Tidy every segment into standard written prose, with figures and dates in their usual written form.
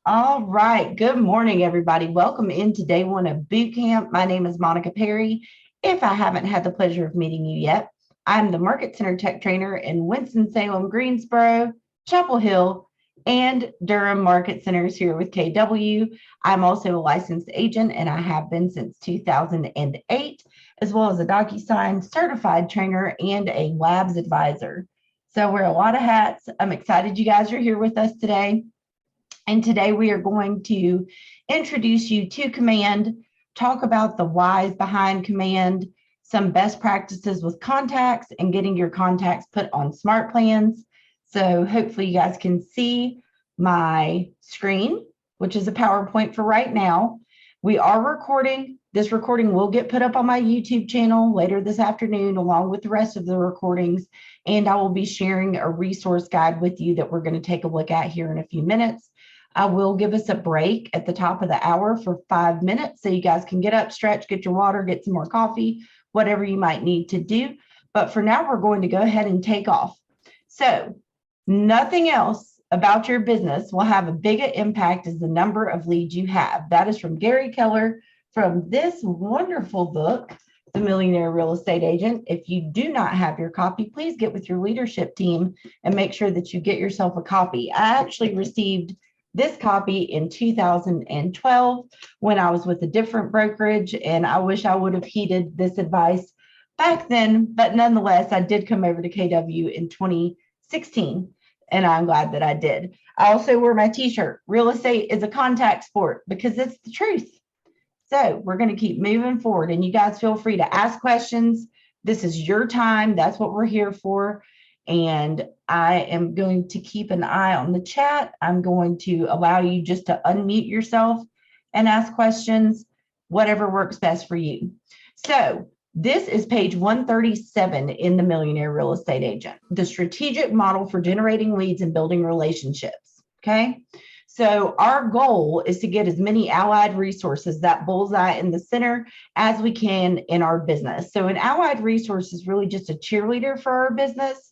All right. Good morning, everybody. Welcome into day one of boot camp. My name is Monica Perry. If I haven't had the pleasure of meeting you yet, I'm the Market Center Tech Trainer in Winston-Salem, Greensboro, Chapel Hill, and Durham Market Centers here with KW. I'm also a licensed agent, and I have been since 2008, as well as a DocuSign certified trainer and a labs advisor. So wear a lot of hats. I'm excited you guys are here with us today. And today we are going to introduce you to Command, talk about the whys behind Command, some best practices with contacts and getting your contacts put on SmartPlans. So hopefully you guys can see my screen, which is a PowerPoint for right now. We are recording. This recording will get put up on my YouTube channel later this afternoon, along with the rest of the recordings. And I will be sharing a resource guide with you that we're going to take a look at here in a few minutes. I will give us a break at the top of the hour for 5 minutes so you guys can get up, stretch, get your water, get some more coffee, whatever you might need to do. But for now, we're going to go ahead and take off. So nothing else about your business will have a bigger impact as the number of leads you have. That is from Gary Keller from this wonderful book, The Millionaire Real Estate Agent. If you do not have your copy, please get with your leadership team and make sure that you get yourself a copy. I actually received this copy in 2012 when I was with a different brokerage, and I wish I would have heeded this advice back then, but nonetheless, I did come over to KW in 2016, and I'm glad that I did. I also wear my t-shirt, real estate is a contact sport, because it's the truth. So we're going to keep moving forward, and you guys feel free to ask questions. This is your time. That's what we're here for. And I am going to keep an eye on the chat. I'm going to allow you just to unmute yourself and ask questions, whatever works best for you. So this is page 137 in the Millionaire Real Estate Agent, the strategic model for generating leads and building relationships. Okay. So our goal is to get as many allied resources, that bullseye in the center, as we can in our business. So an allied resource is really just a cheerleader for our business.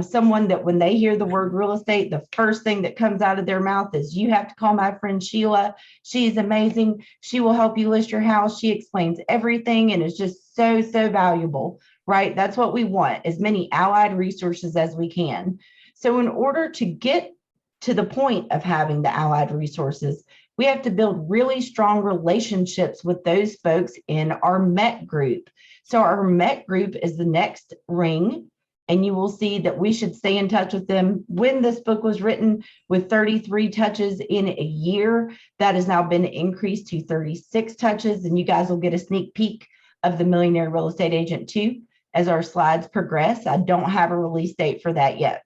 Someone that when they hear the word real estate, the first thing that comes out of their mouth is, you have to call my friend Sheila. She's amazing. She will help you list your house. She explains everything and is just so valuable, right? That's what we want, as many allied resources as we can. So in order to get to the point of having the allied resources, we have to build really strong relationships with those folks in our MET group. So our MET group is the next ring. And you will see that we should stay in touch with them. When this book was written, with 33 touches in a year, that has now been increased to 36 touches. And you guys will get a sneak peek of the Millionaire Real Estate Agent 2 as our slides progress. I don't have a release date for that yet.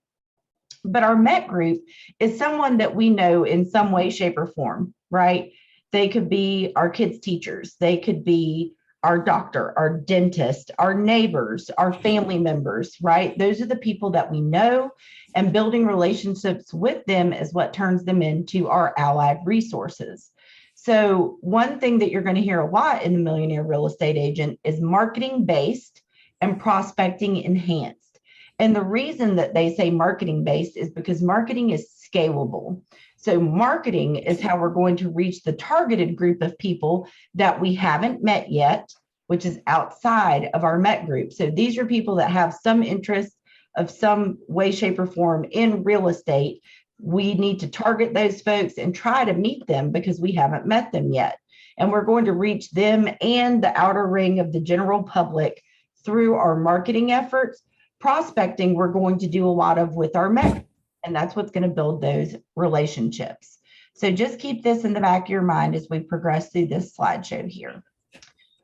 But our MET group is someone that we know in some way, shape, or form, right? They could be our kids' teachers. They could be our doctor, our dentist, our neighbors, our family members, right? Those are the people that we know, and building relationships with them is what turns them into our allied resources. So one thing that you're going to hear a lot in the Millionaire Real Estate Agent is marketing based and prospecting enhanced. And the reason that they say marketing based is because marketing is scalable. So marketing is how we're going to reach the targeted group of people that we haven't met yet, which is outside of our MET group. So these are people that have some interest of some way, shape, or form in real estate. We need to target those folks and try to meet them because we haven't met them yet. And we're going to reach them and the outer ring of the general public through our marketing efforts. Prospecting, we're going to do a lot of with our MET. And that's what's going to build those relationships. So just keep this in the back of your mind as we progress through this slideshow here.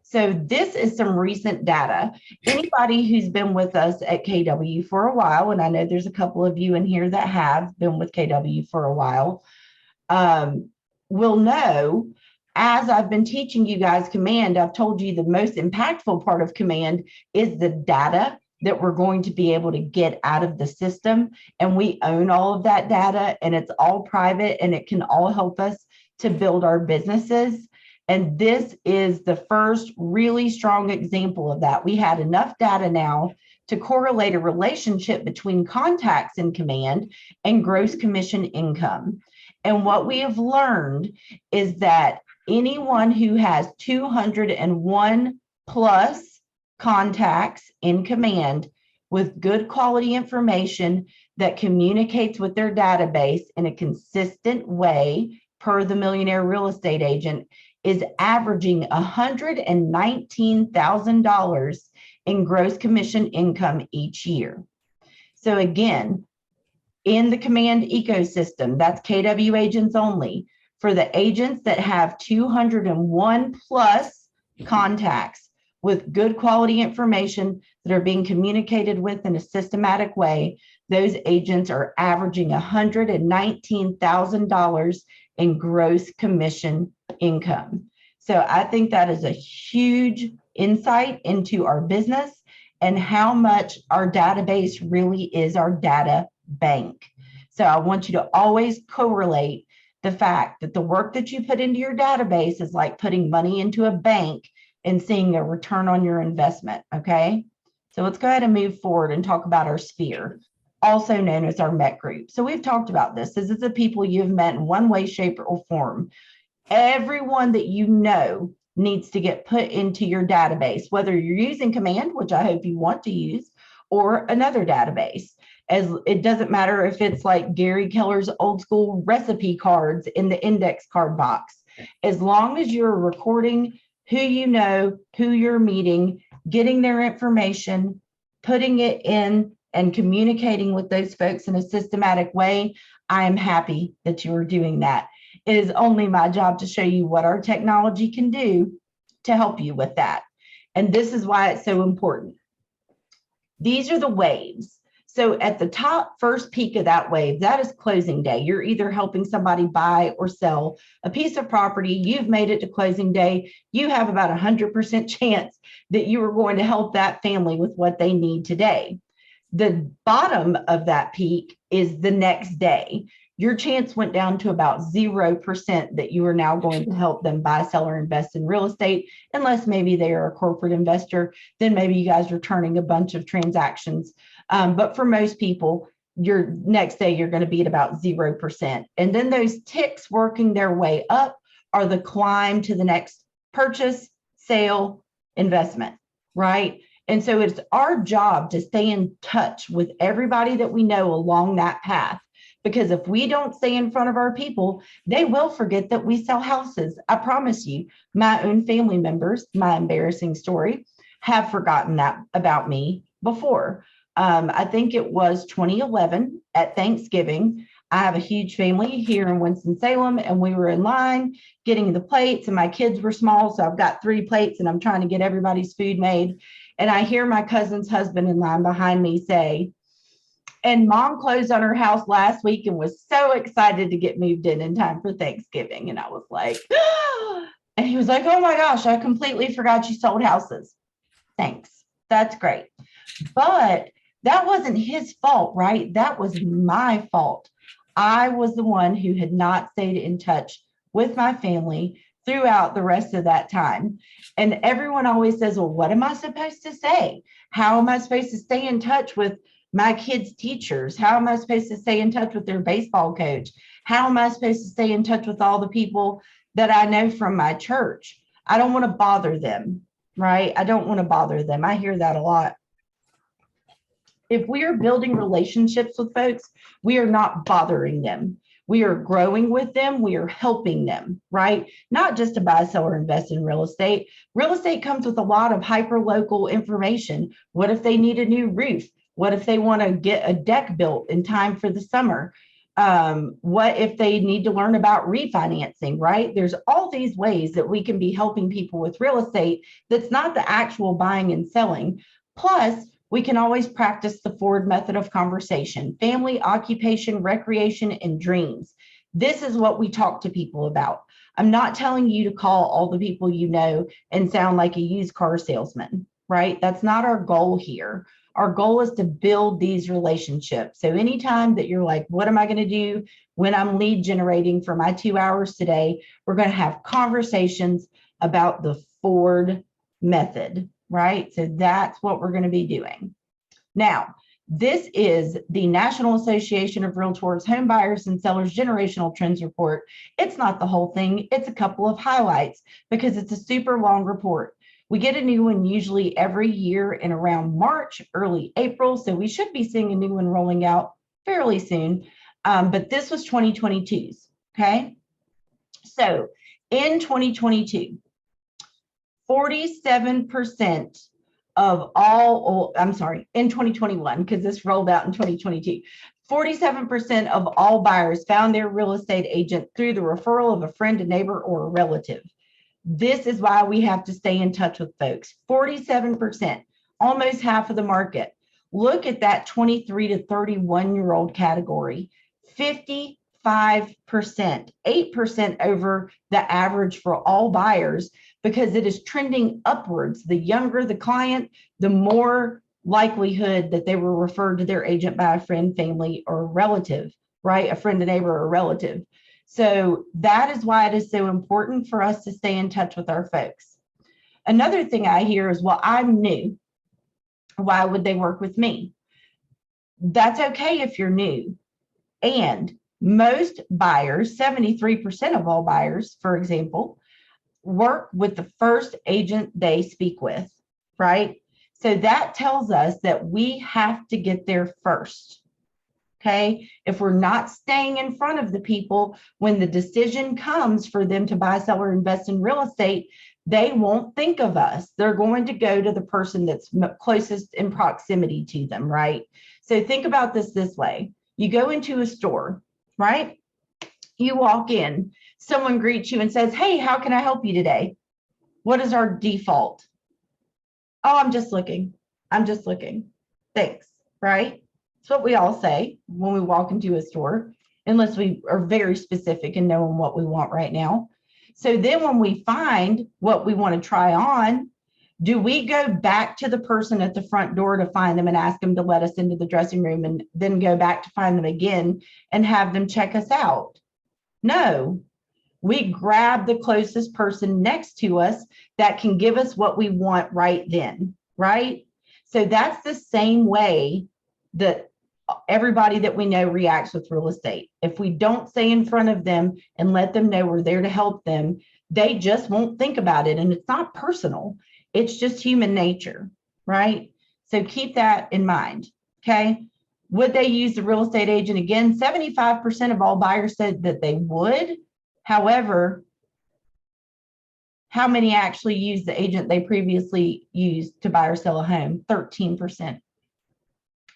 So this is some recent data. Anybody who's been with us at KW for a while, and I know there's a couple of you in here that have been with KW for a while, will know, as I've been teaching you guys Command, I've told you the most impactful part of Command is the data that we're going to be able to get out of the system. And we own all of that data, and it's all private, and it can all help us to build our businesses. And this is the first really strong example of that. We had enough data now to correlate a relationship between contacts in command and gross commission income. And what we have learned is that anyone who has 201 plus contacts in command with good quality information that communicates with their database in a consistent way per the Millionaire Real Estate Agent is averaging $119,000 in gross commission income each year. So again, in the command ecosystem, that's KW agents only. For the agents that have 201 plus contacts with good quality information that are being communicated with in a systematic way, those agents are averaging $119,000 in gross commission income. So I think that is a huge insight into our business and how much our database really is our data bank. So I want you to always correlate the fact that the work that you put into your database is like putting money into a bank and seeing a return on your investment. Okay. So let's go ahead and move forward and talk about our sphere, also known as our MET group. So we've talked about this. This is the people you've met in one way, shape, or form. Everyone that you know needs to get put into your database, whether you're using Command, which I hope you want to use, or another database. As it doesn't matter if it's like Gary Keller's old school recipe cards in the index card box. As long as you're recording who you know, who you're meeting, getting their information, putting it in, and communicating with those folks in a systematic way, I am happy that you are doing that. It is only my job to show you what our technology can do to help you with that. And this is why it's so important. These are the waves. So at the top first peak of that wave, that is closing day. You're either helping somebody buy or sell a piece of property. You've made it to closing day. You have about 100% chance that you are going to help that family with what they need today. The bottom of that peak is the next day. Your chance went down to about 0% that you are now going to help them buy, sell, or invest in real estate, unless maybe they are a corporate investor. Then maybe you guys are turning a bunch of transactions. But for most people, your next day, you're going to be at about 0%. And then those ticks working their way up are the climb to the next purchase, sale, investment, right? And so it's our job to stay in touch with everybody that we know along that path. Because if we don't stay in front of our people, they will forget that we sell houses. I promise you, my own family members, my embarrassing story, have forgotten that about me before. I think it was 2011 at Thanksgiving. I have a huge family here in Winston-Salem, and we were in line getting the plates, and my kids were small. So I've got 3 plates and I'm trying to get everybody's food made. And I hear my cousin's husband in line behind me say, and mom closed on her house last week and was so excited to get moved in time for Thanksgiving. And I was like, and he was like, oh my gosh, I completely forgot you sold houses. Thanks. That's great. But that wasn't his fault, right? That was my fault. I was the one who had not stayed in touch with my family throughout the rest of that time. And everyone always says, well, what am I supposed to say? How am I supposed to stay in touch with my kids' teachers? How am I supposed to stay in touch with their baseball coach? How am I supposed to stay in touch with all the people that I know from my church? I don't want to bother them, right? I don't want to bother them. I hear that a lot. If we are building relationships with folks, we are not bothering them. We are growing with them. We are helping them, right? Not just to buy, sell, or invest in real estate. Real estate comes with a lot of hyper-local information. What if they need a new roof? What if they want to get a deck built in time for the summer? What if they need to learn about refinancing, right? There's all these ways that we can be helping people with real estate that's not the actual buying and selling. Plus, we can always practice the Ford method of conversation: family, occupation, recreation, and dreams. This is what we talk to people about. I'm not telling you to call all the people you know and sound like a used car salesman, right? That's not our goal here. Our goal is to build these relationships. So anytime that you're like, what am I going to do when I'm lead generating for my 2 hours today? We're going to have conversations about the Ford method, right? So that's what we're going to be doing. Now, this is the National Association of Realtors Home Buyers and Sellers Generational Trends Report. It's not the whole thing. It's a couple of highlights because it's a super long report. We get a new one usually every year in around March, early April. So we should be seeing a new one rolling out fairly soon. But this was 2022's, okay? So in 2022, 47% of all, I'm sorry, in 2021, because this rolled out in 2022, 47% of all buyers found their real estate agent through the referral of a friend, a neighbor, or a relative. This is why we have to stay in touch with folks. 47%, almost half of the market. Look at that 23 to 31-year-old category, 55%, 8% over the average for all buyers, because it is trending upwards. The younger the client, the more likelihood that they were referred to their agent by a friend, family, or relative, right? A friend, a neighbor, or a relative. So that is why it is so important for us to stay in touch with our folks. Another thing I hear is, well, I'm new. Why would they work with me? That's okay if you're new. And most buyers, 73% of all buyers, for example, work with the first agent they speak with, right? So that tells us that we have to get there first. Okay, if we're not staying in front of the people when the decision comes for them to buy, sell, or invest in real estate, they won't think of us. They're going to go to the person that's closest in proximity to them, right? So think about this way. You go into a store, right? You walk in, someone greets you and says, hey, how can I help you today? What is our default? Oh, I'm just looking. I'm just looking. Thanks, right? That's what we all say when we walk into a store, unless we are very specific and knowing what we want right now. So then when we find what we want to try on, do we go back to the person at the front door to find them and ask them to let us into the dressing room and then go back to find them again and have them check us out? No, we grab the closest person next to us that can give us what we want right then, right? So that's the same way that everybody that we know reacts with real estate. If we don't stay in front of them and let them know we're there to help them, they just won't think about it. And it's not personal. It's just human nature, right? So keep that in mind, okay? Would they use the real estate agent again? 75% of all buyers said that they would. However, how many actually use the agent they previously used to buy or sell a home? 13%.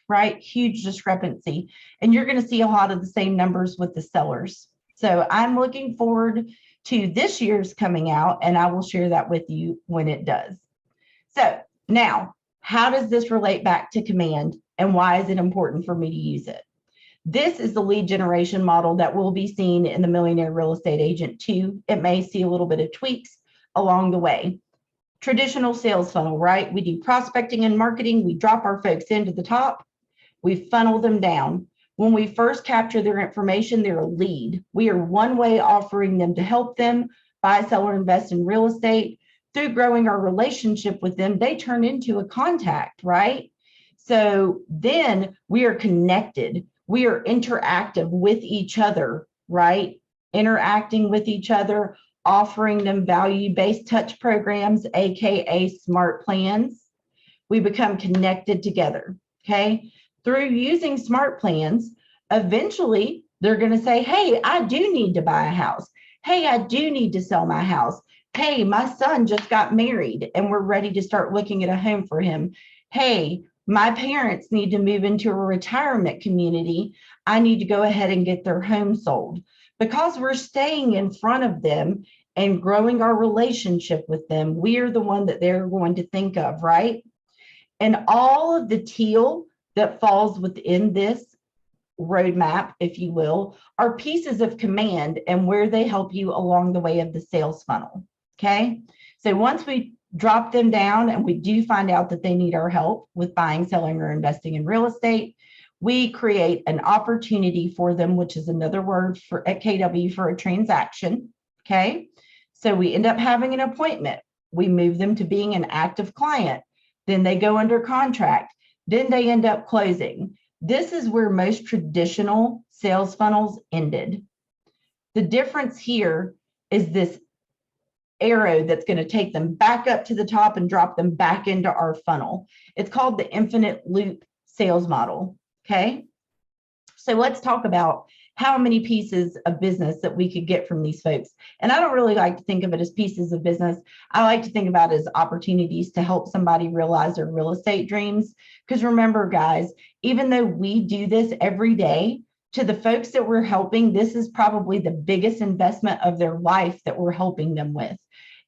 Right? Huge discrepancy. And you're going to see a lot of the same numbers with the sellers. So I'm looking forward to this year's coming out, and I will share that with you when it does. So now, how does this relate back to Command, and why is it important for me to use it? This is the lead generation model that will be seen in the Millionaire Real Estate Agent 2. It may see a little bit of tweaks along the way. Traditional sales funnel, right? We do prospecting and marketing. We drop our folks into the top. We funnel them down. When we first capture their information, they're a lead. We are one way offering them to help them buy, sell, or invest in real estate. Through growing our relationship with them, they turn into a contact, right? So then we are connected. We are interactive with each other, right? Interacting with each other, offering them value-based touch programs, AKA SmartPlans. We become connected together, okay? Through using SmartPlans, eventually they're going to say, hey, I do need to buy a house. Hey, I do need to sell my house. Hey, my son just got married and we're ready to start looking at a home for him. Hey, my parents need to move into a retirement community. I need to go ahead and get their home sold. Because we're staying in front of them and growing our relationship with them, we are the one that they're going to think of, right? And all of the teal that falls within this roadmap, if you will, are pieces of Command and where they help you along the way of the sales funnel, okay? So once we drop them down and we do find out that they need our help with buying, selling, or investing in real estate, we create an opportunity for them, which is another word for at KW for a transaction, okay? So we end up having an appointment. We move them to being an active client. Then they go under contract. Then they end up closing. This is where most traditional sales funnels ended. The difference here is this arrow that's going to take them back up to the top and drop them back into our funnel. It's called the infinite loop sales model. Okay. So let's talk about how many pieces of business that we could get from these folks. And I don't really like to think of it as pieces of business. I like to think about it as opportunities to help somebody realize their real estate dreams. Because remember, guys, even though we do this every day, to the folks that we're helping, this is probably the biggest investment of their life that we're helping them with.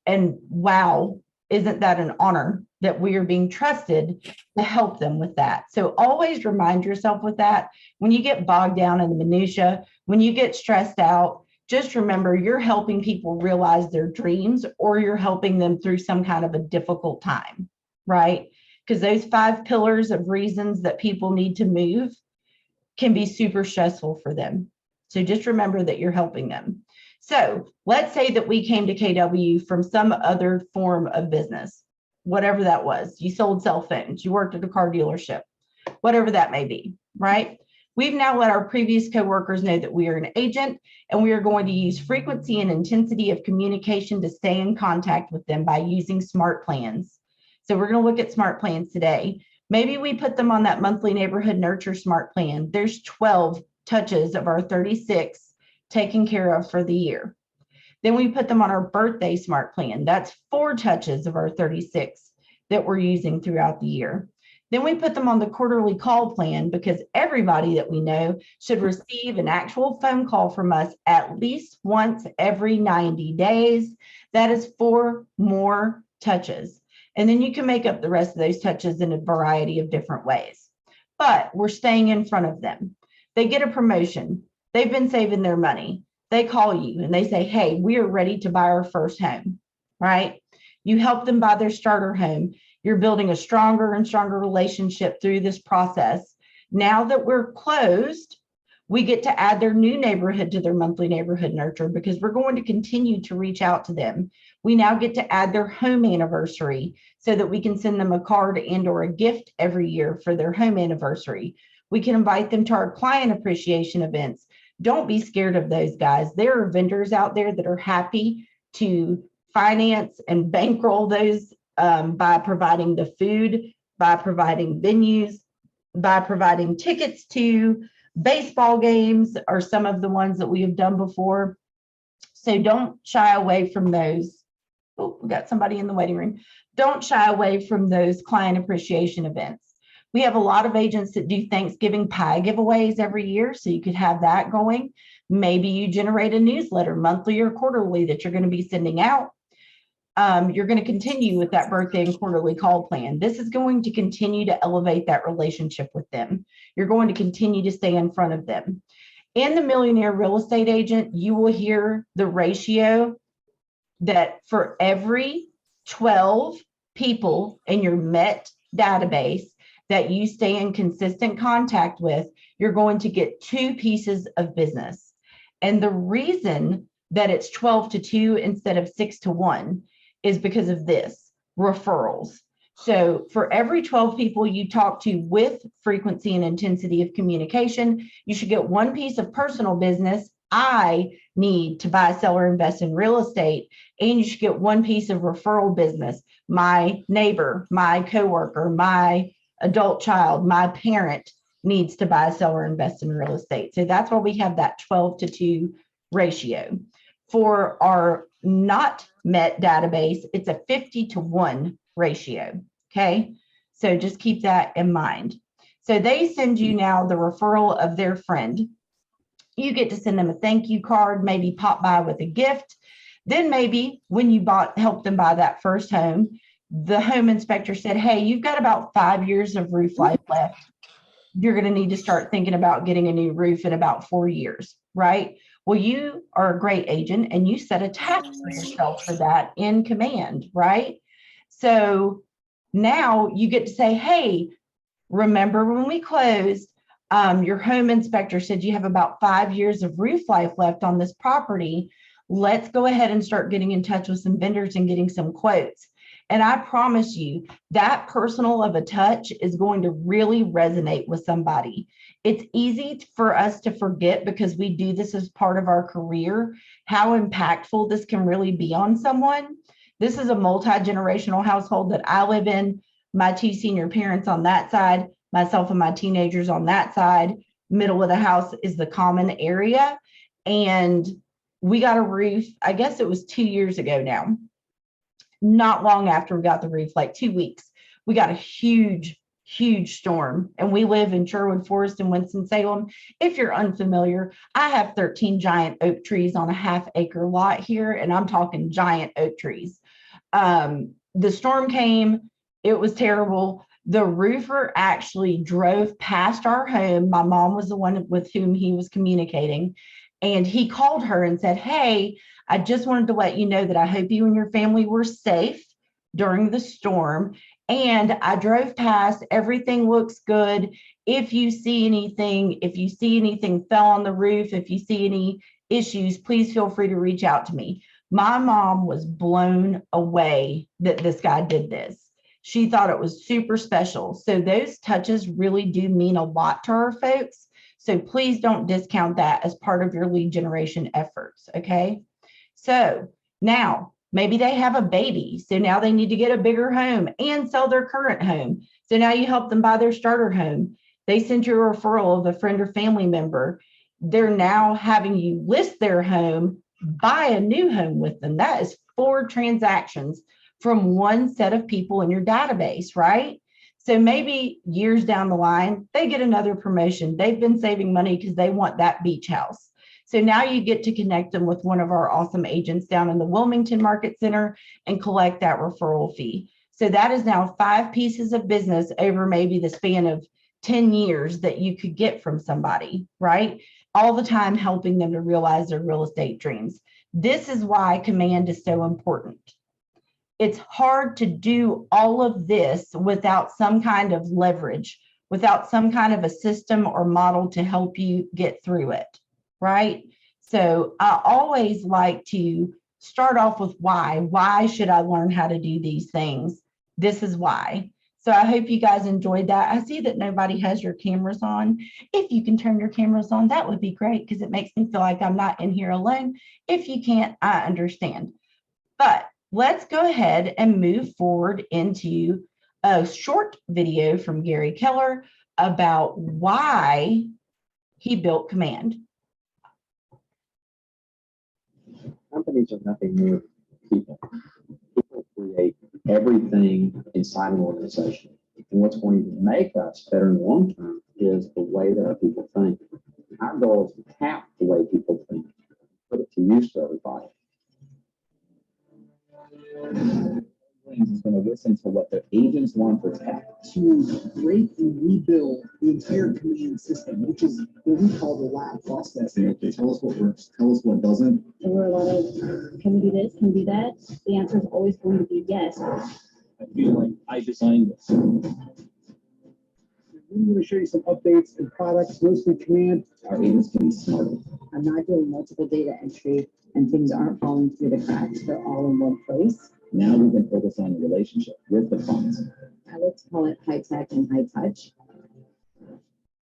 And wow, isn't that an honor that we are being trusted to help them with that? So always remind yourself with that. When you get bogged down in the minutia, when you get stressed out, just remember you're helping people realize their dreams, or you're helping them through some kind of a difficult time, right? Because those 5 pillars of reasons that people need to move can be super stressful for them. So just remember that you're helping them. So let's say that we came to KW from some other form of business, whatever that was. You sold cell phones, you worked at a car dealership, whatever that may be, right? We've now let our previous coworkers know that we are an agent, and we are going to use frequency and intensity of communication to stay in contact with them by using SmartPlans. So we're going to look at SmartPlans today. Maybe we put them on that monthly neighborhood nurture smart plan. There's 12 touches of our 36 taken care of for the year. Then we put them on our birthday smart plan. That's 4 touches of our 36 that we're using throughout the year. Then we put them on the quarterly call plan, because everybody that we know should receive an actual phone call from us at least once every 90 days. That is 4 more touches. And then you can make up the rest of those touches in a variety of different ways. But we're staying in front of them. They get a promotion. They've been saving their money. They call you and they say, hey, we are ready to buy our first home, right? You help them buy their starter home. You're building a stronger and stronger relationship through this process. Now that we're closed, we get to add their new neighborhood to their monthly neighborhood nurture, because we're going to continue to reach out to them. We now get to add their home anniversary so that we can send them a card and or a gift every year for their home anniversary. We can invite them to our client appreciation events. Don't be scared of those, guys. There are vendors out there that are happy to finance and bankroll those by providing the food, by providing venues, by providing tickets to baseball games, are some of the ones that we have done before. So don't shy away from those. Oh, we got somebody in the waiting room. Don't shy away from those client appreciation events. We have a lot of agents that do Thanksgiving pie giveaways every year, so you could have that going. Maybe you generate a newsletter monthly or quarterly that you're going to be sending out. You're going to continue with that birthday and quarterly call plan. This is going to continue to elevate that relationship with them. You're going to continue to stay in front of them. In the Millionaire Real Estate Agent, you will hear the ratio that for every 12 people in your MET database that you stay in consistent contact with, you're going to get 2 pieces of business. And the reason that it's 12 to 2 instead of 6 to 1 is because of this, referrals. So for every 12 people you talk to with frequency and intensity of communication, you should get 1 piece of personal business. I need to buy, sell, or invest in real estate. And you should get 1 piece of referral business. My neighbor, my coworker, my adult child, my parent needs to buy, sell, or invest in real estate. So that's why we have that 12 to 2 ratio. For our not met database, it's a 50 to 1 ratio. Okay. So just keep that in mind. So they send you now the referral of their friend. You get to send them a thank you card, maybe pop by with a gift. Then maybe when you helped them buy that first home, the home inspector said, hey, you've got about 5 years of roof life left. You're going to need to start thinking about getting a new roof in about 4 years, right? Well, you are a great agent and you set a tax for yourself for that in command, right? So now you get to say, hey, remember when we closed, your home inspector said you have about 5 years of roof life left on this property. Let's go ahead and start getting in touch with some vendors and getting some quotes. And I promise you that personal of a touch is going to really resonate with somebody. It's easy for us to forget because we do this as part of our career, how impactful this can really be on someone. This is a multi-generational household that I live in. My two senior parents on that side, myself and my teenagers on that side. Middle of the house is the common area. And we got a roof, I guess it was 2 years ago now. Not long after we got the roof, like 2 weeks, we got a huge storm. And we live in Sherwood Forest in Winston-Salem. If you're unfamiliar, I have 13 giant oak trees on a half-acre lot here, and I'm talking giant oak trees. The storm came, it was terrible. The roofer actually drove past our home. My mom was the one with whom he was communicating, and he called her and said, "Hey, I just wanted to let you know that I hope you and your family were safe during the storm. And I drove past, everything looks good. If you see anything fell on the roof, if you see any issues, please feel free to reach out to me." My mom was blown away that this guy did this. She thought it was super special. So those touches really do mean a lot to our folks. So please don't discount that as part of your lead generation efforts, okay? So now maybe they have a baby. So now they need to get a bigger home and sell their current home. So now you help them buy their starter home. They sent you a referral of a friend or family member. They're now having you list their home, buy a new home with them. That is 4 transactions from one set of people in your database, right? So maybe years down the line, they get another promotion. They've been saving money because they want that beach house. So now you get to connect them with one of our awesome agents down in the Wilmington Market Center and collect that referral fee. So that is now 5 pieces of business over maybe the span of 10 years that you could get from somebody, right? All the time helping them to realize their real estate dreams. This is why command is so important. It's hard to do all of this without some kind of leverage, without some kind of a system or model to help you get through it, right? So I always like to start off with why. Why should I learn how to do these things? This is why. So I hope you guys enjoyed that. I see that nobody has your cameras on. If you can turn your cameras on, that would be great because it makes me feel like I'm not in here alone. If you can't, I understand. But let's go ahead and move forward into a short video from Gary Keller about why he built Command. Companies are nothing more than people. People create everything inside an organization. And what's going to make us better in the long term is the way that our people think. Our goal is to tap the way people think, put it to use for everybody. Is going to listen to what the agents want for tech. To greatly rebuild the entire command system, which is what we call the lab process. Okay, tell us what works, tell us what doesn't. There were a lot of, can we do this, can we do that? The answer is always going to be yes. I feel like I designed this. I'm going to show you some updates and products, mostly command. Our agents can be smarter. I'm not doing multiple data entry and things aren't falling through the cracks. They're all in one place. Now we can focus on the relationship with the funds. I like to call it high tech and high touch.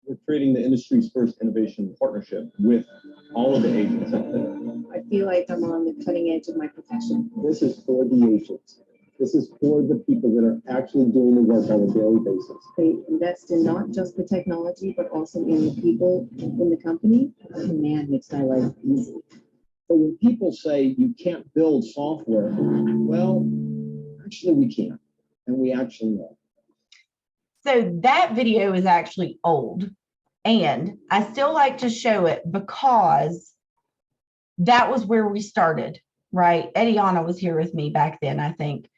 We're creating the industry's first innovation partnership with all of the agents out there. I feel like I'm on the cutting edge of my profession. This is for the agents. This is for the people that are actually doing the work on a daily basis. They invest in not just the technology, but also in the people in the company. Command makes my life easy. But when people say you can't build software, well, actually we can, and we actually know. So that video is actually old, and I still like to show it because that was where we started, right? Ediana was here with me back then, I think.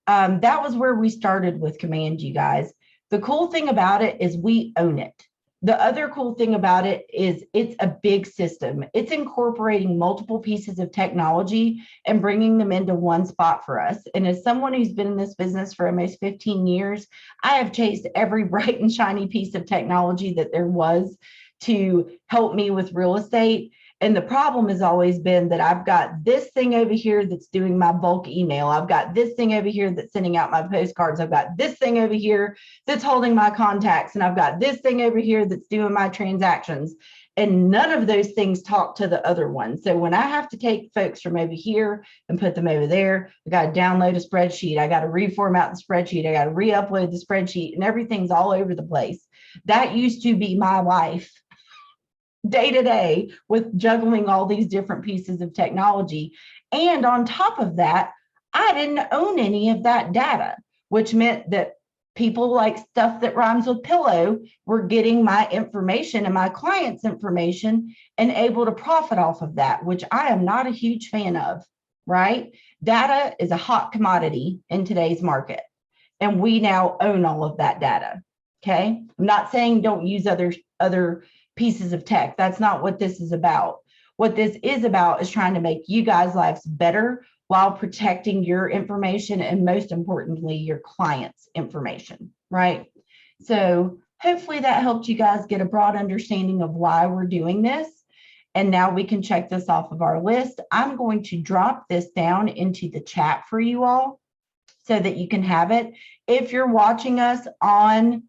That was where we started with Command, you guys. The cool thing about it is we own it. The other cool thing about it is it's a big system. It's incorporating multiple pieces of technology and bringing them into one spot for us. And as someone who's been in this business for almost 15 years, I have chased every bright and shiny piece of technology that there was to help me with real estate. And the problem has always been that I've got this thing over here that's doing my bulk email. I've got this thing over here that's sending out my postcards. I've got this thing over here that's holding my contacts. And I've got this thing over here that's doing my transactions. And none of those things talk to the other one. So when I have to take folks from over here and put them over there, I got to download a spreadsheet. I got to reformat the spreadsheet. I got to re-upload the spreadsheet, and everything's all over the place. That used to be my life day to day with juggling all these different pieces of technology. And on top of that, I didn't own any of that data, which meant that people like stuff that rhymes with pillow were getting my information and my clients' information and able to profit off of that, which I am not a huge fan of, right? Data is a hot commodity in today's market, and we now own all of that data, okay? I'm not saying don't use other pieces of tech. That's not what this is about. What this is about is trying to make you guys' lives better while protecting your information and, most importantly, your clients' information, right? So hopefully that helped you guys get a broad understanding of why we're doing this. And now we can check this off of our list. I'm going to drop this down into the chat for you all so that you can have it. If you're watching us on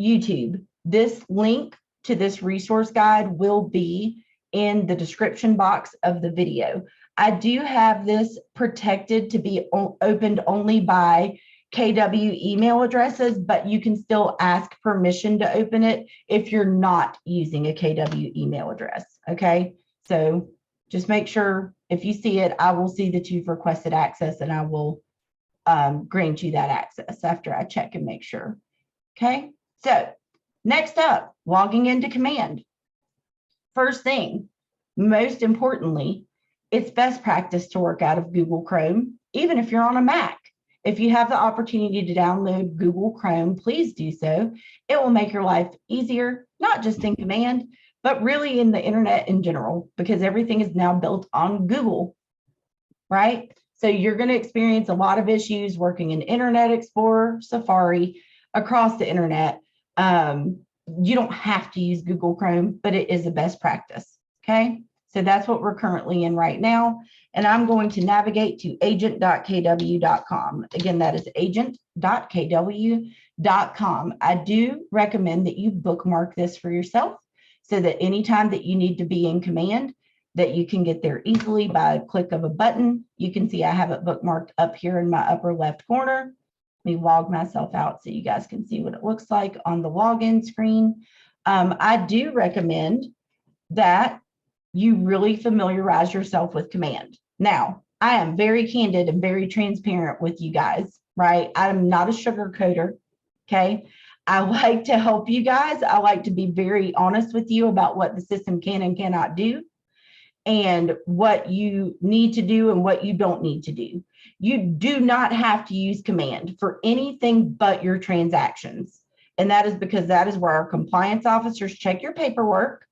YouTube, this link to this resource guide will be in the description box of the video. I do have this protected to be opened only by KW email addresses, but you can still ask permission to open it if you're not using a KW email address, okay? So just make sure if you see it, I will see that you've requested access, and I will grant you that access after I check and make sure, okay? So next up, logging into Command. First thing, most importantly, it's best practice to work out of Google Chrome, even if you're on a Mac. If you have the opportunity to download Google Chrome, please do so. It will make your life easier, not just in Command, but really in the internet in general, because everything is now built on Google, right? So you're going to experience a lot of issues working in Internet Explorer, Safari, across the internet. You don't have to use Google Chrome, but it is a best practice, okay? So that's what we're currently in right now. And I'm going to navigate to agent.kw.com. Again, that is agent.kw.com. I do recommend that you bookmark this for yourself so that anytime that you need to be in Command, that you can get there easily by a click of a button. You can see I have it bookmarked up here in my upper left corner. Let me log myself out so you guys can see what it looks like on the login screen. I do recommend that you really familiarize yourself with Command. Now, I am very candid and very transparent with you guys, right? I'm not a sugarcoater, okay? I like to help you guys. I like to be very honest with you about what the system can and cannot do, and what you need to do and what you don't need to do. You do not have to use Command for anything but your transactions. And that is because that is where our compliance officers check your paperwork,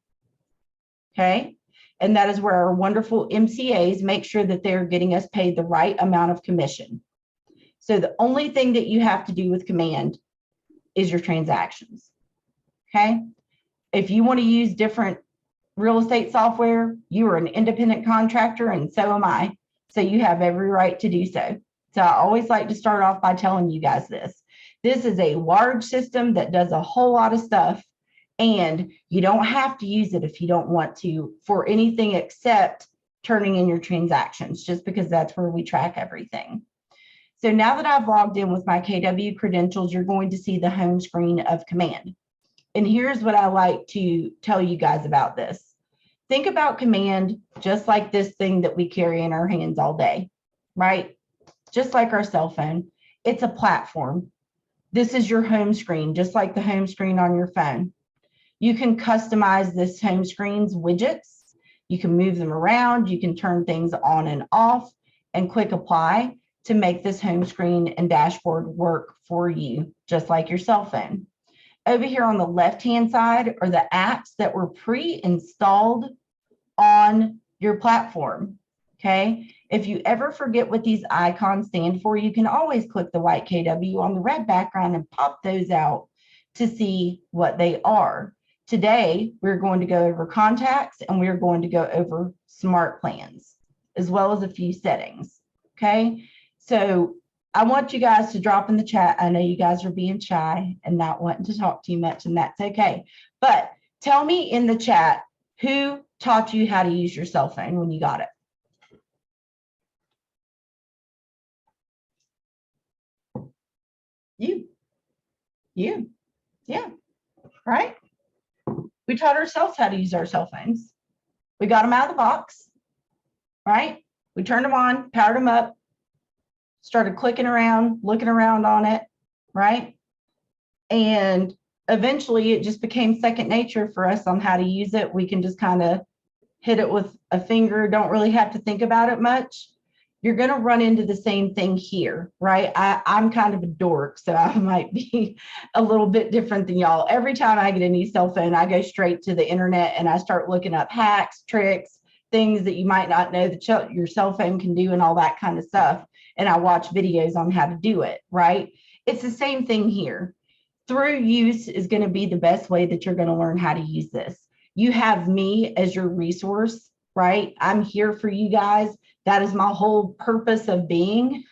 okay? And that is where our wonderful MCAs make sure that they're getting us paid the right amount of commission. So the only thing that you have to do with Command is your transactions, okay? If you want to use different real estate software, you are an independent contractor, and so am I. So you have every right to do so. So I always like to start off by telling you guys this. This is a large system that does a whole lot of stuff, and you don't have to use it if you don't want to for anything except turning in your transactions, just because that's where we track everything. So now that I've logged in with my KW credentials, you're going to see the home screen of Command. And here's what I like to tell you guys about this. Think about Command just like this thing that we carry in our hands all day, right? Just like our cell phone. It's a platform. This is your home screen, just like the home screen on your phone. You can customize this home screen's widgets. You can move them around. You can turn things on and off and click apply to make this home screen and dashboard work for you, just like your cell phone. Over here on the left-hand side are the apps that were pre-installed on your platform, okay? If you ever forget what these icons stand for, you can always click the white KW on the red background and pop those out to see what they are. Today, we're going to go over contacts and we're going to go over SmartPlans, as well as a few settings, okay? So I want you guys to drop in the chat. I know you guys are being shy and not wanting to talk too much, and that's okay. But tell me in the chat, who taught you how to use your cell phone when you got it? You, yeah, right? We taught ourselves how to use our cell phones. We got them out of the box, right? We turned them on, powered them up, started clicking around, looking around on it, right? And eventually it just became second nature for us on how to use it. We can just kind of hit it with a finger, don't really have to think about it much. You're going to run into the same thing here, right? I'm kind of a dork, so I might be a little bit different than y'all. Every time I get a new cell phone, I go straight to the internet and I start looking up hacks, tricks, things that you might not know that your cell phone can do and all that kind of stuff. And I watch videos on how to do it, right? It's the same thing here. Through use is going to be the best way that you're going to learn how to use this. You have me as your resource, right? I'm here for you guys. That is my whole purpose of being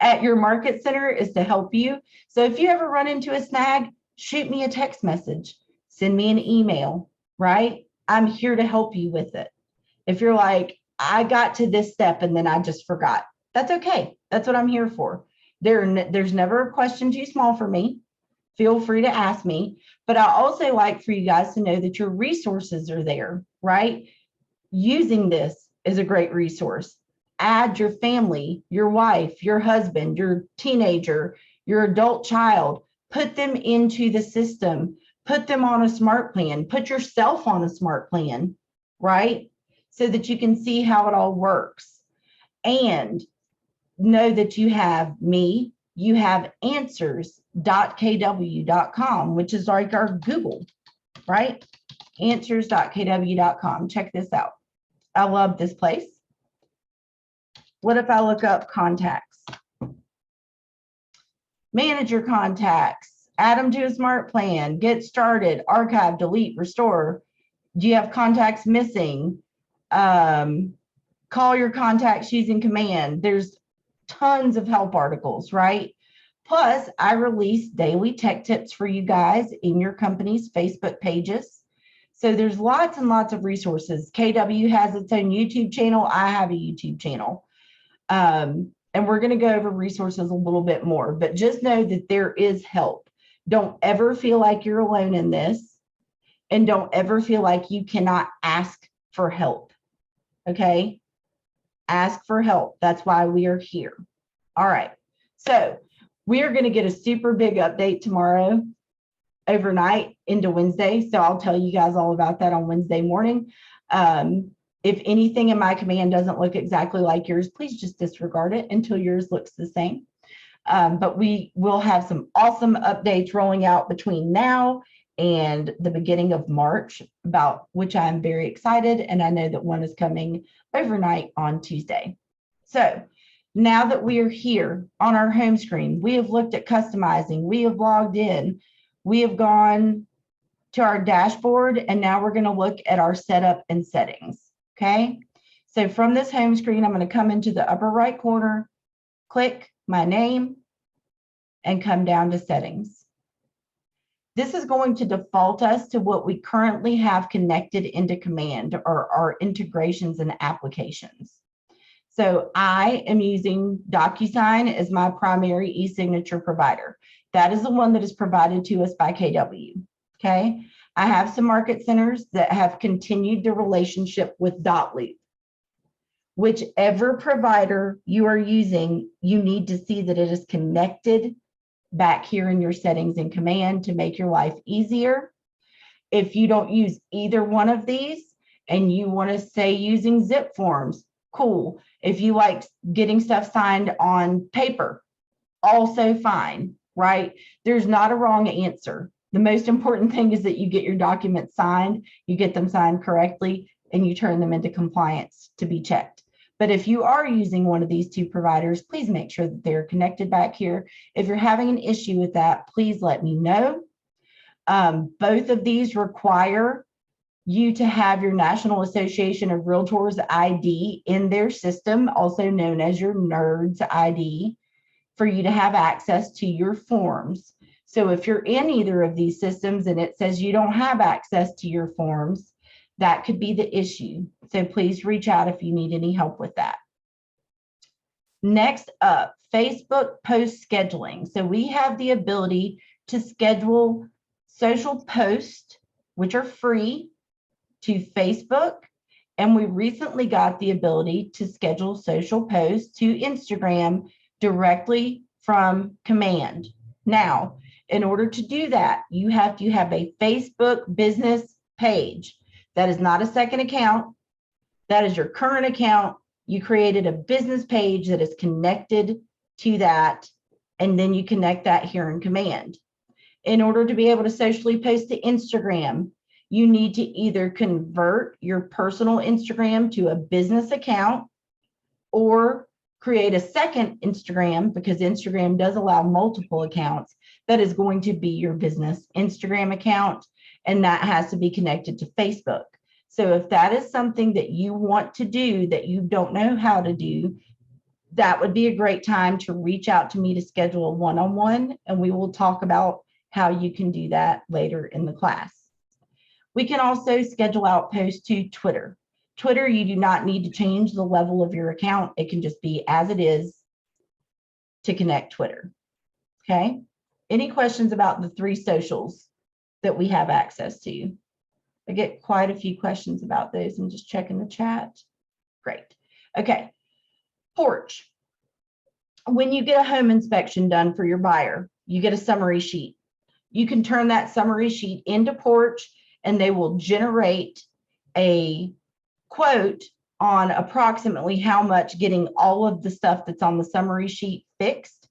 at your market center, is to help you. So if you ever run into a snag, shoot me a text message, send me an email, right? I'm here to help you with it. If you're like, I got to this step and then I just forgot, that's okay. That's what I'm here for. There's never a question too small for me. Feel free to ask me, but I also like for you guys to know that your resources are there, right? Using this is a great resource. Add your family, your wife, your husband, your teenager, your adult child, put them into the system, put them on a smart plan, put yourself on a smart plan, right? So that you can see how it all works. And know that you have me, you have answers.kw.com, which is like our Google, right? Answers.kw.com. Check this out. I love this place. What if I look up contacts? Manage your contacts, add them to a smart plan, get started, archive, delete, restore. Do you have contacts missing? Call your contacts using command. There's tons of help articles, right? Plus, I release daily tech tips for you guys in your company's Facebook pages. So there's lots and lots of resources. KW has its own YouTube channel. I have a YouTube channel. And we're going to go over resources a little bit more, but just know that there is help. Don't ever feel like you're alone in this, and don't ever feel like you cannot ask for help. Okay? Ask for help. That's why we are here. All right. So we are going to get a super big update tomorrow overnight into Wednesday. So I'll tell you guys all about that on Wednesday morning. If anything in my command doesn't look exactly like yours, please just disregard it until yours looks the same. But we will have some awesome updates rolling out between now and the beginning of March, about which I'm very excited. And I know that one is coming overnight on Tuesday. So now that we are here on our home screen, we have looked at customizing, we have logged in, we have gone to our dashboard, and now we're going to look at our setup and settings. Okay. So from this home screen, I'm going to come into the upper right corner, click my name, and come down to settings. This is going to default us to what we currently have connected into command, or our integrations and applications. So I am using DocuSign as my primary e-signature provider. That is the one that is provided to us by KW. Okay. I have some market centers that have continued the relationship with Dotloop. Whichever provider you are using, you need to see that it is connected back here in your settings and command to make your life easier. If you don't use either one of these and you want to say using zip forms, cool. If you like getting stuff signed on paper, also fine, right? There's not a wrong answer. The most important thing is that you get your documents signed, you get them signed correctly, and you turn them into compliance to be checked. But if you are using one of these two providers, please make sure that they're connected back here. If you're having an issue with that, please let me know. Both of these require you to have your National Association of Realtors ID in their system, also known as your NERDS ID, for you to have access to your forms. So if you're in either of these systems and it says you don't have access to your forms, that could be the issue. So please reach out if you need any help with that. Next up, Facebook post scheduling. So we have the ability to schedule social posts, which are free, to Facebook. And we recently got the ability to schedule social posts to Instagram directly from command. Now, in order to do that, you have to have a Facebook business page. That is not a second account. That is your current account. You created a business page that is connected to that, and then you connect that here in command. In order to be able to socially post to Instagram, you need to either convert your personal Instagram to a business account or create a second Instagram, because Instagram does allow multiple accounts. That is going to be your business Instagram account, and that has to be connected to Facebook. So if that is something that you want to do that you don't know how to do, that would be a great time to reach out to me to schedule a one-on-one, and we will talk about how you can do that later in the class. We can also schedule out posts to Twitter. Twitter, you do not need to change the level of your account. It can just be as it is to connect Twitter. Okay. Any questions about the 3 socials that we have access to? I get quite a few questions about those. I'm just checking the chat. Great. Okay. Porch. When you get a home inspection done for your buyer, you get a summary sheet. You can turn that summary sheet into Porch, and they will generate a quote on approximately how much getting all of the stuff that's on the summary sheet fixed.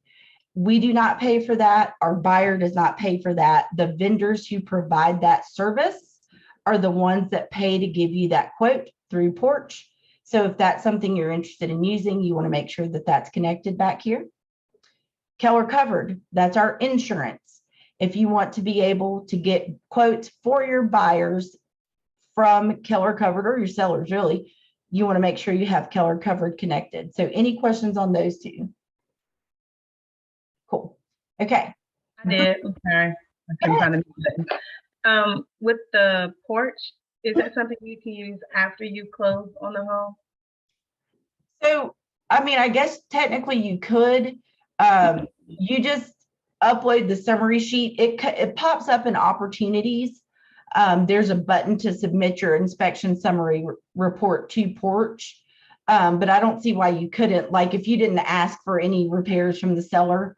We do not pay for that. Our buyer does not pay for that. The vendors who provide that service are the ones that pay to give you that quote through Porch. So if that's something you're interested in using, you want to make sure that that's connected back here. Keller Covered, that's our insurance. If you want to be able to get quotes for your buyers from Keller Covered, or your sellers really, you want to make sure you have Keller Covered connected. So any questions on those 2? Cool. Okay. I did. I'm sorry. I couldn't find the button. With the Porch, is that something you can use after you close on the home? So, I mean, I guess technically you could. You just upload the summary sheet. It pops up in opportunities. There's a button to submit your inspection summary report to Porch. But I don't see why you couldn't. Like, if you didn't ask for any repairs from the seller,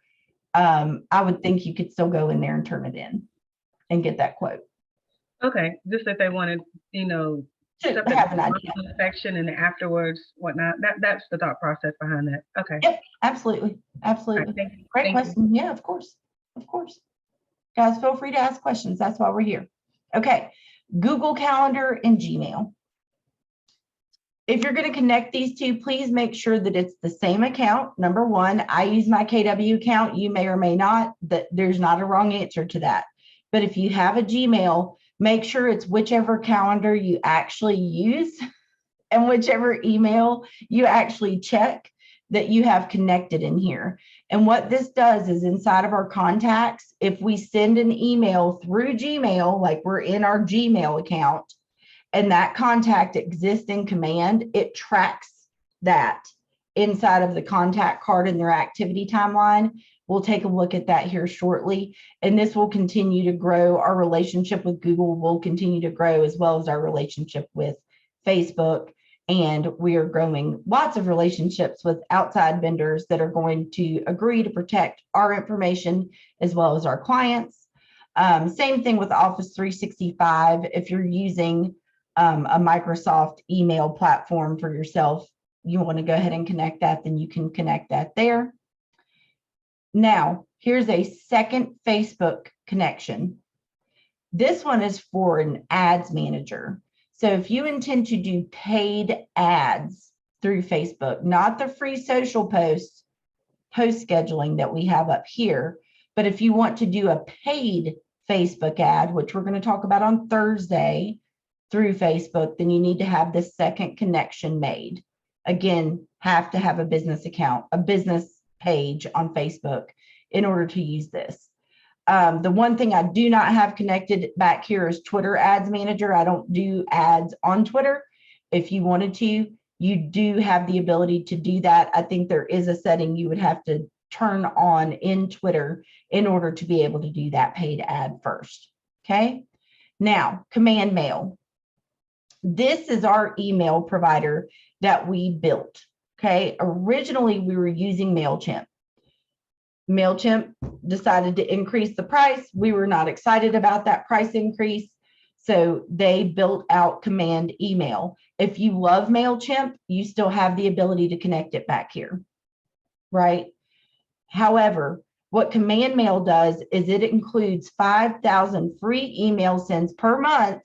I would think you could still go in there and turn it in and get that quote. Okay, just if they wanted, To have an idea. inspection and afterwards, whatnot. That's the thought process behind that. Okay. Yep, absolutely. Absolutely. All right, thank you. Great Thank you. question. Yeah, of course. Of course. Guys, feel free to ask questions. That's why we're here. Okay. Google Calendar and Gmail. If you're going to connect these 2, please make sure that it's the same account. Number 1, I use my KW account. You may or may not. That there's not a wrong answer to that. But if you have a Gmail, make sure it's whichever calendar you actually use and whichever email you actually check that you have connected in here. And what this does is, inside of our contacts, if we send an email through Gmail, like we're in our Gmail account, and that contact exists in command, it tracks that inside of the contact card in their activity timeline. We'll take a look at that here shortly. And this will continue to grow. Our relationship with Google will continue to grow, as well as our relationship with Facebook. And we are growing lots of relationships with outside vendors that are going to agree to protect our information as well as our clients. Same thing with Office 365. If you're using a Microsoft email platform for yourself, you want to go ahead and connect that, then you can connect that there. Now, here's a second Facebook connection. This one is for an ads manager. So if you intend to do paid ads through Facebook, not the free social post scheduling that we have up here, but if you want to do a paid Facebook ad, which we're going to talk about on Thursday through Facebook, then you need to have this second connection made. Again, have to have a business account, a business page on Facebook in order to use this. The one thing I do not have connected back here is Twitter Ads Manager. I don't do ads on Twitter. If you wanted to, you do have the ability to do that. I think there is a setting you would have to turn on in Twitter in order to be able to do that paid ad first. Okay. Now, command mail. This is our email provider that we built. Okay. Originally, we were using MailChimp. MailChimp decided to increase the price. We were not excited about that price increase. So they built out command email. If you love MailChimp, you still have the ability to connect it back here, right? However, what command mail does is it includes 5,000 free email sends per month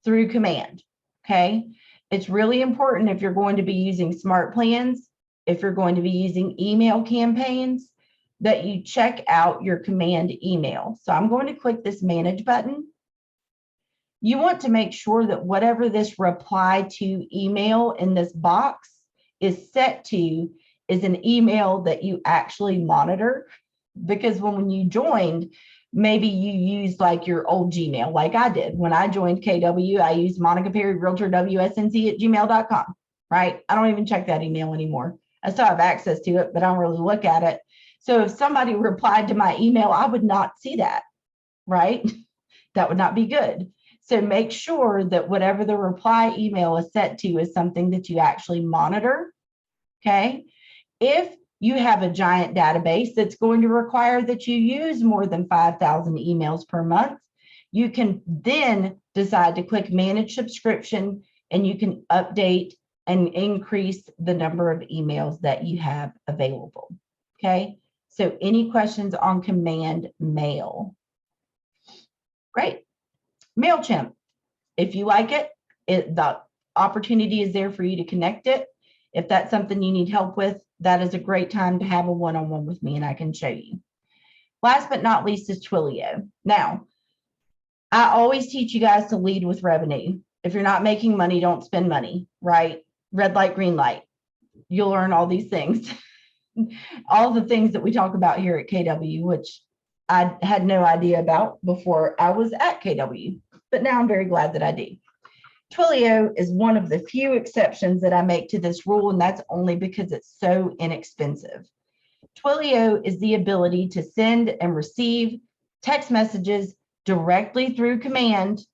through command, okay? It's really important if you're going to be using SmartPlans, if you're going to be using email campaigns, that you check out your command email. So I'm going to click this manage button. You want to make sure that whatever this reply to email in this box is set to is an email that you actually monitor, because when you joined, maybe you used like your old Gmail, like I did. When I joined KW, I used Monica Perry Realtor WSNC at gmail.com, right? I don't even check that email anymore. I still have access to it, but I don't really look at it. So if somebody replied to my email, I would not see that, right? That would not be good. So make sure that whatever the reply email is set to is something that you actually monitor, okay? If you have a giant database that's going to require that you use more than 5,000 emails per month, you can then decide to click manage subscription, and you can update and increase the number of emails that you have available, okay? So any questions on command mail? Great. MailChimp, if you like it, the opportunity is there for you to connect it. If that's something you need help with, that is a great time to have a one-on-one with me and I can show you. Last but not least is Twilio. Now, I always teach you guys to lead with revenue. If you're not making money, don't spend money, right? Red light, green light. You'll learn all these things. All the things that we talk about here at KW, which I had no idea about before I was at KW, but now I'm very glad that I do. Twilio is one of the few exceptions that I make to this rule, and that's only because it's so inexpensive. Twilio is the ability to send and receive text messages directly through command,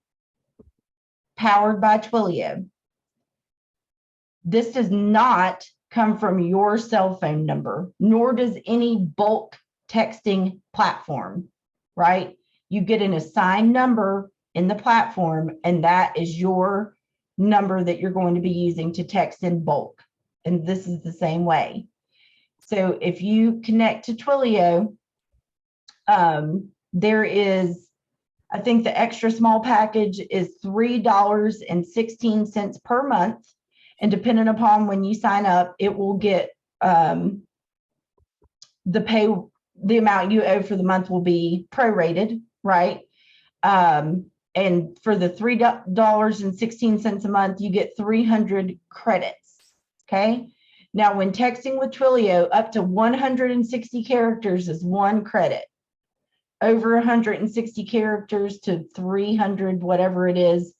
powered by Twilio. This does not come from your cell phone number, nor does any bulk texting platform, right? You get an assigned number in the platform, and that is your number that you're going to be using to text in bulk. And this is the same way. So if you connect to Twilio, there is, I think the extra small package is $3.16 per month. And depending upon when you sign up, it will get the amount you owe for the month will be prorated, right? And for the $3.16 a month, you get 300 credits, okay? Now, when texting with Twilio, up to 160 characters is 1 credit. Over 160 characters to 300, whatever it is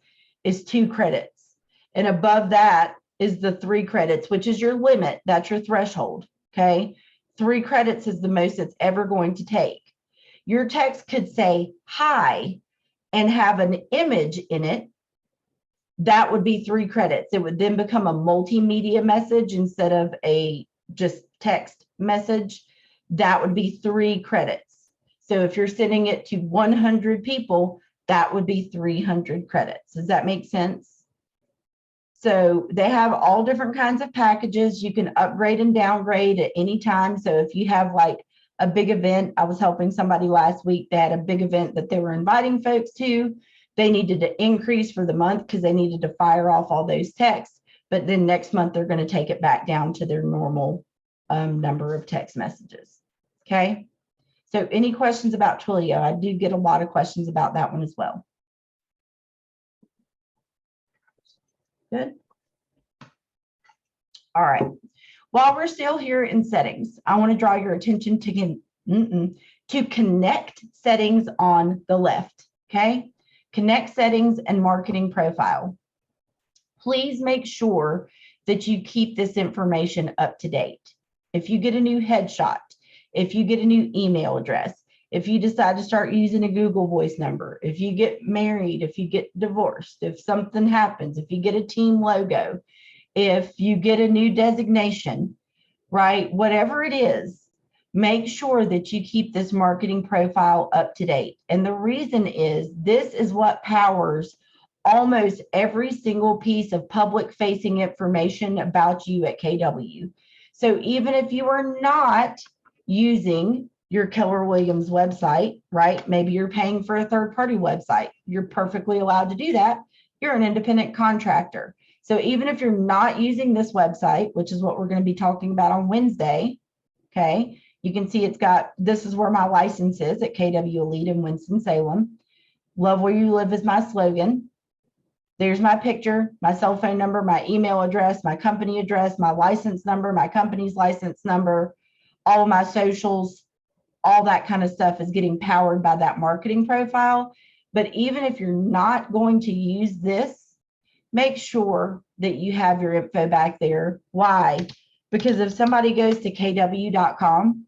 2 credits. And above that is the 3 credits, which is your limit. That's your threshold, okay? 3 credits is the most it's ever going to take. Your text could say, hi, and have an image in it. That would be 3 credits. It would then become a multimedia message instead of a just text message. That would be 3 credits. So if you're sending it to 100 people, that would be 300 credits. Does that make sense? So they have all different kinds of packages. You can upgrade and downgrade at any time. So if you have like a big event, I was helping somebody last week, they had a big event that they were inviting folks to. They needed to increase for the month because they needed to fire off all those texts. But then next month, they're going to take it back down to their normal number of text messages. Okay. So any questions about Twilio? I do get a lot of questions about that one as well. Good. All right. While we're still here in settings, I want to draw your attention to connect settings on the left. Okay. Connect settings and marketing profile. Please make sure that you keep this information up to date. If you get a new headshot, if you get a new email address, if you decide to start using a Google Voice number, if you get married, if you get divorced, if something happens, if you get a team logo, if you get a new designation, right? Whatever it is, make sure that you keep this marketing profile up to date. And the reason is this is what powers almost every single piece of public facing information about you at KW. So even if you are not using your Keller Williams website, right? Maybe you're paying for a third-party website. You're perfectly allowed to do that. You're an independent contractor. So even if you're not using this website, which is what we're going to be talking about on Wednesday, okay, you can see it's got, this is where my license is at KW Elite in Winston-Salem. Love where you live is my slogan. There's my picture, my cell phone number, my email address, my company address, my license number, my company's license number, all of my socials, all that kind of stuff is getting powered by that marketing profile. But even if you're not going to use this, make sure that you have your info back there. Why? Because if somebody goes to kw.com,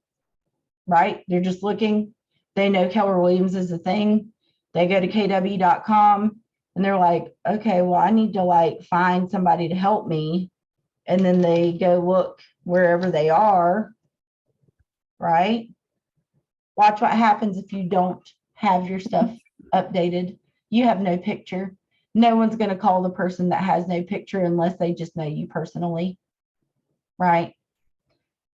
right, they're just looking, they know Keller Williams is a thing. They go to kw.com and they're like, okay, well, I need to like find somebody to help me. And then they go look wherever they are, right? Watch what happens if you don't have your stuff updated. You have no picture. No one's going to call the person that has no picture unless they just know you personally, right?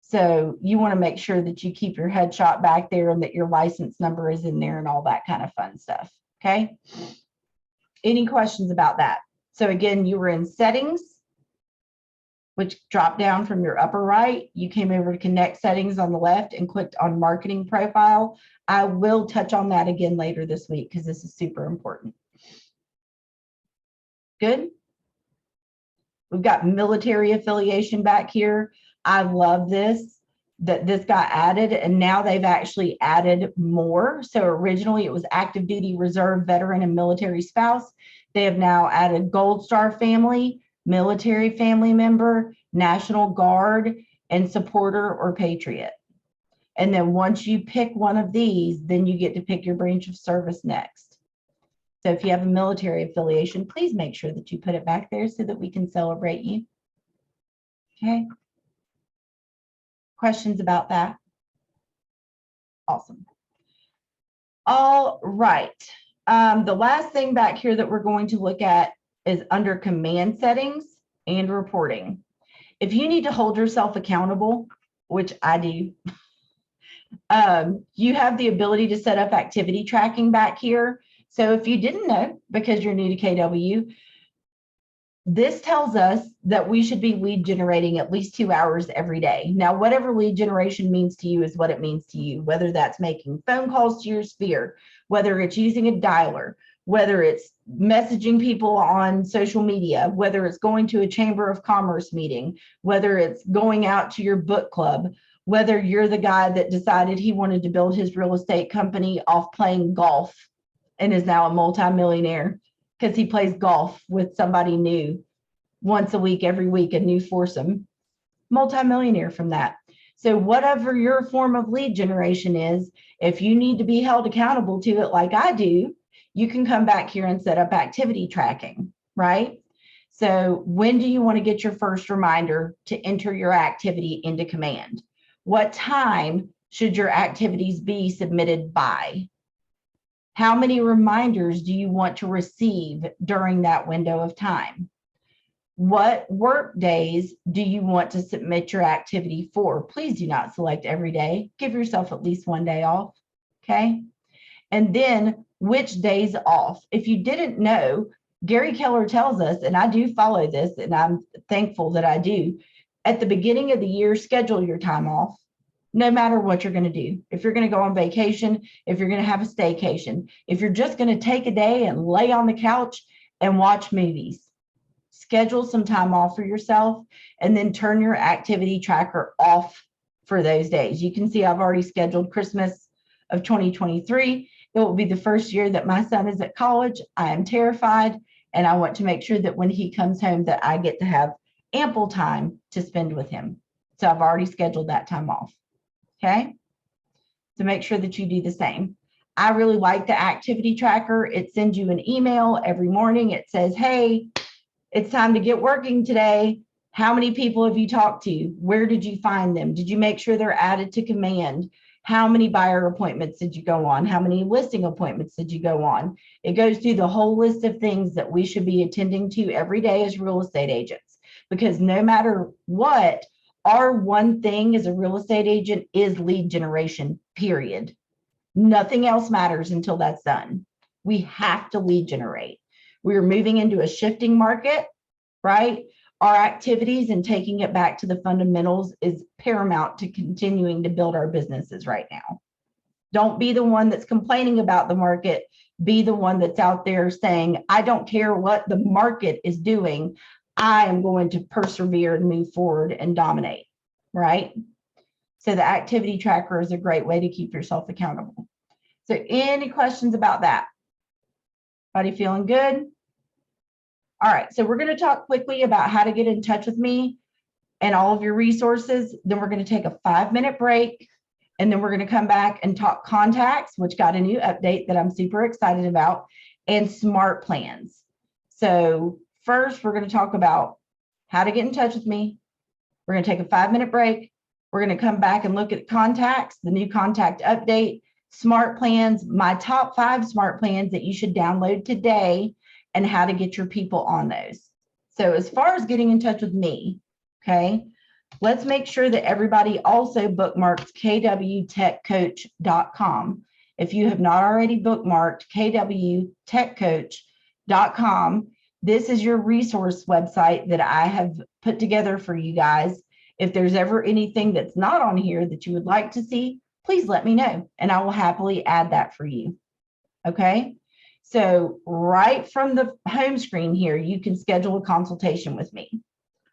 So you want to make sure that you keep your headshot back there and that your license number is in there and all that kind of fun stuff, okay? Any questions about that? So again, you were in settings, which dropped down from your upper right. You came over to connect settings on the left and clicked on marketing profile. I will touch on that again later this week because this is super important. Good. We've got military affiliation back here. I love this, that this got added and now they've actually added more. So originally it was active duty, reserve, veteran, and military spouse. They have now added Gold Star family, military family member, National Guard, and supporter or patriot. And then once you pick one of these, then you get to pick your branch of service next. So if you have a military affiliation, please make sure that you put it back there so that we can celebrate you. Okay. Questions about that? Awesome. All right. The last thing back here that we're going to look at is under command settings and reporting. If you need to hold yourself accountable, which I do, you have the ability to set up activity tracking back here. So if you didn't know, because you're new to KW, this tells us that we should be lead generating at least 2 hours every day. Now, whatever lead generation means to you is what it means to you, whether that's making phone calls to your sphere, whether it's using a dialer, whether it's messaging people on social media, whether it's going to a Chamber of Commerce meeting, whether it's going out to your book club, whether you're the guy that decided he wanted to build his real estate company off playing golf and is now a multimillionaire because he plays golf with somebody new once a week, every week, a new foursome, multimillionaire from that. So whatever your form of lead generation is, if you need to be held accountable to it like I do, you can come back here and set up activity tracking, right? So when do you want to get your first reminder to enter your activity into command? What time should your activities be submitted by? How many reminders do you want to receive during that window of time? What work days do you want to submit your activity for? Please do not select every day. Give yourself at least one day off, okay? And then which days off? If you didn't know, Gary Keller tells us, and I do follow this, and I'm thankful that I do, at the beginning of the year, schedule your time off. no matter what you're going to do. If you're going to go on vacation, if you're going to have a staycation, if you're just going to take a day and lay on the couch and watch movies, schedule some time off for yourself and then turn your activity tracker off for those days. You can see I've already scheduled Christmas of 2023. It will be the first year that my son is at college. I am terrified, and I want to make sure that when he comes home that I get to have ample time to spend with him. So I've already scheduled that time off. Okay. So make sure that you do the same. I really like the activity tracker. It sends you an email every morning. It says, hey, it's time to get working today. How many people have you talked to? Where did you find them? Did you make sure they're added to command? How many buyer appointments did you go on? How many listing appointments did you go on? It goes through the whole list of things that we should be attending to every day as real estate agents, because no matter what, our one thing as a real estate agent is lead generation, period. Nothing else matters until that's done. We have to lead generate. We are moving into a shifting market, right? Our activities and taking it back to the fundamentals is paramount to continuing to build our businesses right now. Don't be the one that's complaining about the market. Be the one that's out there saying, I don't care what the market is doing. I am going to persevere and move forward and dominate, right? So the activity tracker is a great way to keep yourself accountable. So any questions about that? Everybody feeling good? All right, so we're going to talk quickly about how to get in touch with me and all of your resources. Then we're going to take a 5-minute break, and then we're going to come back and talk contacts, which got a new update that I'm super excited about, and SmartPlans. So first, we're going to talk about how to get in touch with me. We're going to take a 5-minute break. We're going to come back and look at contacts, the new contact update, SmartPlans, my top 5 SmartPlans that you should download today, and how to get your people on those. So as far as getting in touch with me, okay, let's make sure that everybody also bookmarks kwtechcoach.com. If you have not already bookmarked kwtechcoach.com, this is your resource website that I have put together for you guys. If there's ever anything that's not on here that you would like to see, please let me know, and I will happily add that for you. Okay. So right from the home screen here, you can schedule a consultation with me.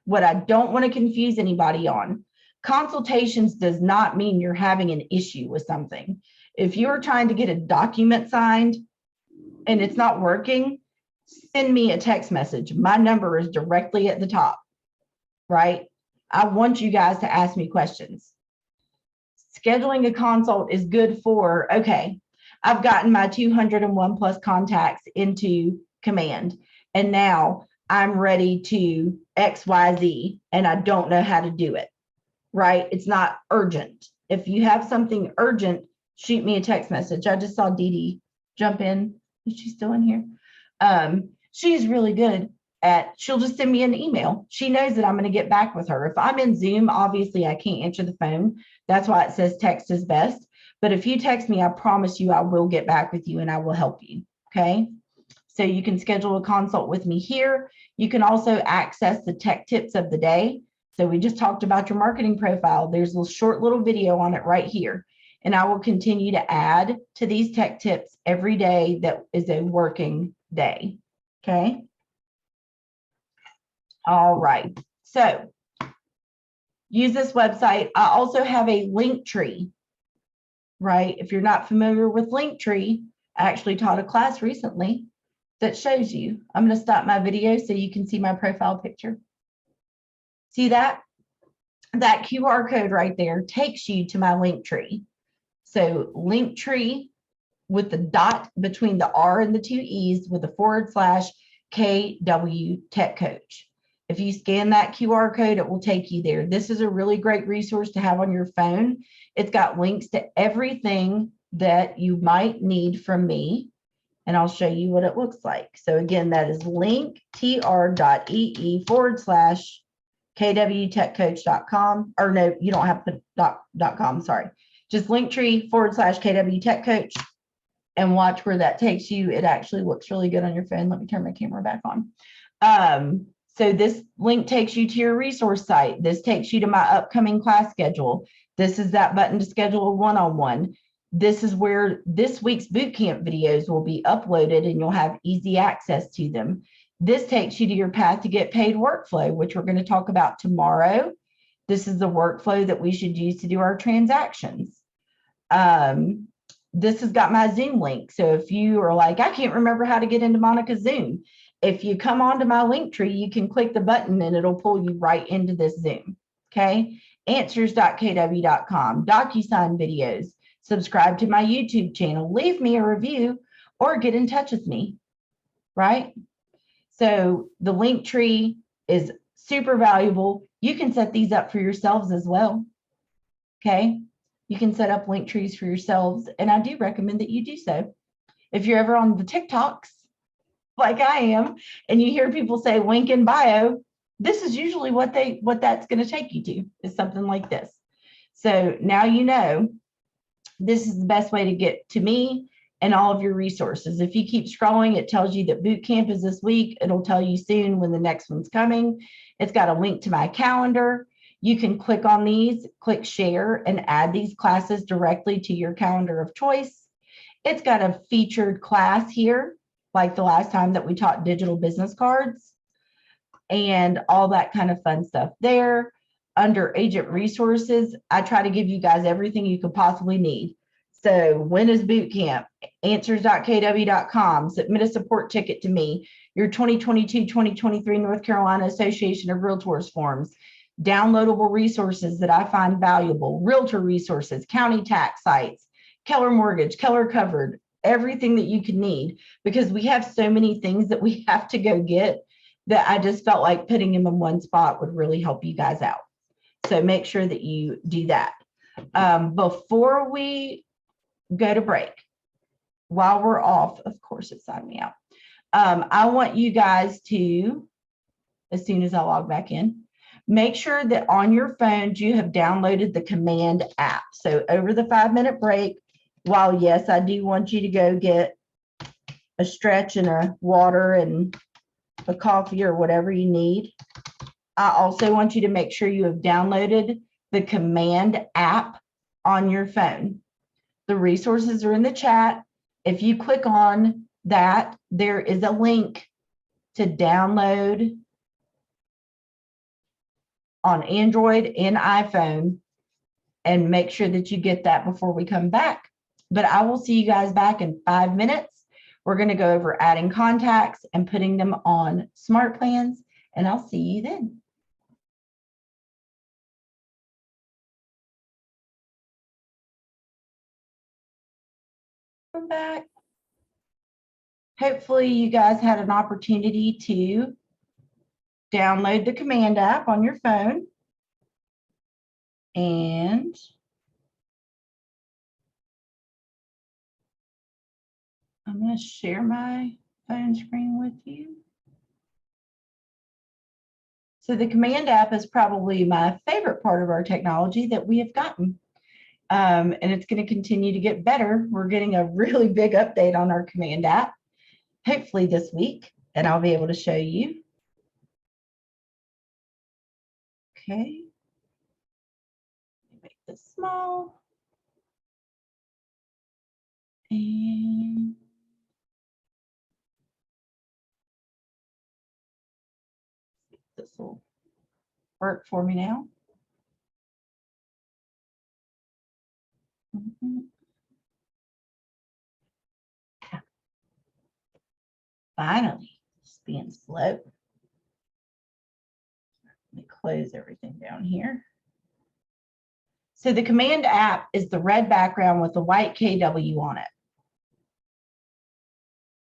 What I don't want to confuse anybody on, consultations does not mean you're having an issue with something. If you're trying to get a document signed and it's not working, send me a text message. My number is directly at the top, right? I want you guys to ask me questions. Scheduling a consult is good for, okay, I've gotten my 201 plus contacts into command, and now I'm ready to XYZ, and I don't know how to do it, right? It's not urgent. If you have something urgent, shoot me a text message. I just saw Dee Dee jump in. Is she still in here? She's really good at, she'll just send me an email. She knows that I'm going to get back with her. If I'm in Zoom, obviously I can't answer the phone. That's why it says text is best. But if you text me, I promise you I will get back with you and I will help you. Okay. So you can schedule a consult with me here. You can also access the tech tips of the day. So we just talked about your marketing profile. There's a short little video on it right here. And I will continue to add to these tech tips every day that is a working day. Okay. All right. So use this website. I also have a link tree, right? If you're not familiar with Linktree, I actually taught a class recently that shows you. I'm going to stop my video so you can see my profile picture. See that? That QR code right there takes you to my Linktree. So Linktree with the dot between the R and the 2 E's with a / KW Tech Coach. If you scan that QR code, it will take you there. This is a really great resource to have on your phone. It's got links to everything that you might need from me, and I'll show you what it looks like. So again, that is linktr.ee / kwtechcoach.com, or no, you don't have to .com, sorry. Just Linktree / KW Tech Coach, and watch where that takes you. It actually looks really good on your phone. Let me turn my camera back on. So this link takes you to your resource site. This takes you to my upcoming class schedule. This is that button to schedule a one-on-one. This is where this week's bootcamp videos will be uploaded and you'll have easy access to them. This takes you to your path to get paid workflow, which we're going to talk about tomorrow. This is the workflow that we should use to do our transactions. This has got my Zoom link. So if you are like, I can't remember how to get into Monica's Zoom, if you come onto my link tree, you can click the button and it'll pull you right into this Zoom. Okay. Answers.kw.com, DocuSign videos, subscribe to my YouTube channel, leave me a review, or get in touch with me. Right. So the link tree is super valuable. You can set these up for yourselves as well. Okay. You can set up link trees for yourselves. And I do recommend that you do so. If you're ever on the TikToks, like I am, and you hear people say link in bio, this is usually what that's going to take you to, is something like this. So now you know this is the best way to get to me and all of your resources. If you keep scrolling, it tells you that boot camp is this week. It'll tell you soon when the next one's coming. It's got a link to my calendar. You can click on these, click share, and add these classes directly to your calendar of choice. It's got a featured class here, like the last time that we taught digital business cards and all that kind of fun stuff there. Under agent resources, I try to give you guys everything you could possibly need. So when is boot camp? Answers.kw.com, submit a support ticket to me, your 2022-2023 North Carolina Association of Realtors forms, downloadable resources that I find valuable, realtor resources, county tax sites, Keller Mortgage, Keller Covered, everything that you could need, because we have so many things that we have to go get that I just felt like putting them in one spot would really help you guys out. So make sure that you do that. Before we go to break, while we're off, of course it signed me out. I want you guys to, as soon as I log back in, make sure that on your phones you have downloaded the Command app. So over the 5-minute break, while yes, I do want you to go get a stretch and a water and a coffee or whatever you need, I also want you to make sure you have downloaded the Command app on your phone. The resources are in the chat. If you click on that, there is a link to download on Android and iPhone, and make sure that you get that before we come back. But I will see you guys back in 5 minutes. We're going to go over adding contacts and putting them on SmartPlans, and I'll see you then. We're back. Hopefully you guys had an opportunity to download the Command app on your phone. And I'm going to share my phone screen with you. So the Command app is probably my favorite part of our technology that we have gotten. And it's going to continue to get better. We're getting a really big update on our Command app, hopefully this week, and I'll be able to show you. Okay. Make this small. And this will work for me now. Finally, it's being slow. Let me close everything down here. So the Command app is the red background with the white KW on it.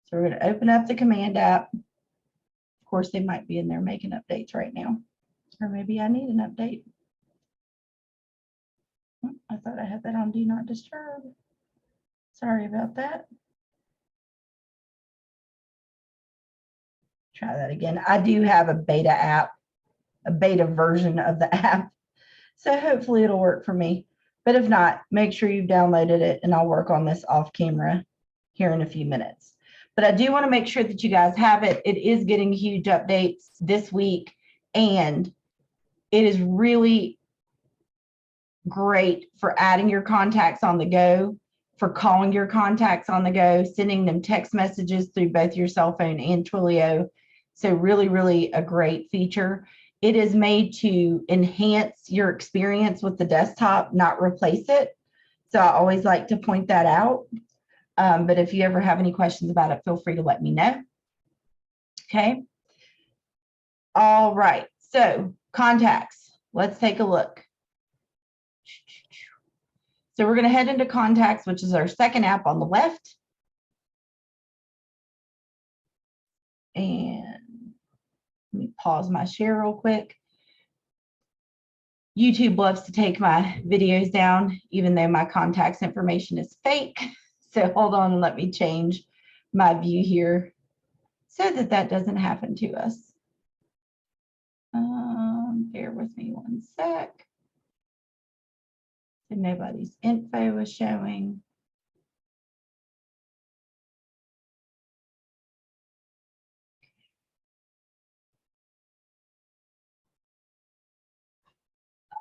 So we're going to open up the Command app. Of course, they might be in there making updates right now. Or maybe I need an update. I thought I had that on Do Not Disturb. Sorry about that. Try that again. I do have a beta app, a beta version of the app. So hopefully it'll work for me. But if not, make sure you've downloaded it and I'll work on this off camera here in a few minutes. But I do want to make sure that you guys have it. It is getting huge updates this week, and it is really great for adding your contacts on the go, for calling your contacts on the go, sending them text messages through both your cell phone and Twilio. So really, really a great feature. It is made to enhance your experience with the desktop, not replace it. So I always like to point that out. But if you ever have any questions about it, feel free to let me know. Okay. All right. So contacts, let's take a look. So we're going to head into contacts, which is our second app on the left. And let me pause my share real quick. YouTube loves to take my videos down, even though my contacts information is fake. So hold on and let me change my view here so that that doesn't happen to us. Bear with me one sec. So nobody's info is showing.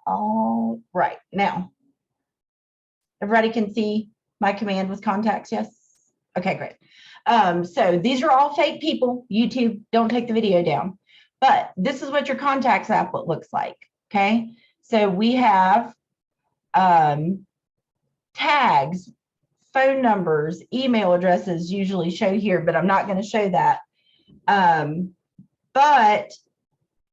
All right, now everybody can see my command with contacts, yes? Okay, great. So these are all fake people. YouTube, don't take the video down. But this is what your contacts app looks like, okay? So we have tags, phone numbers, email addresses usually show here, but I'm not going to show that. But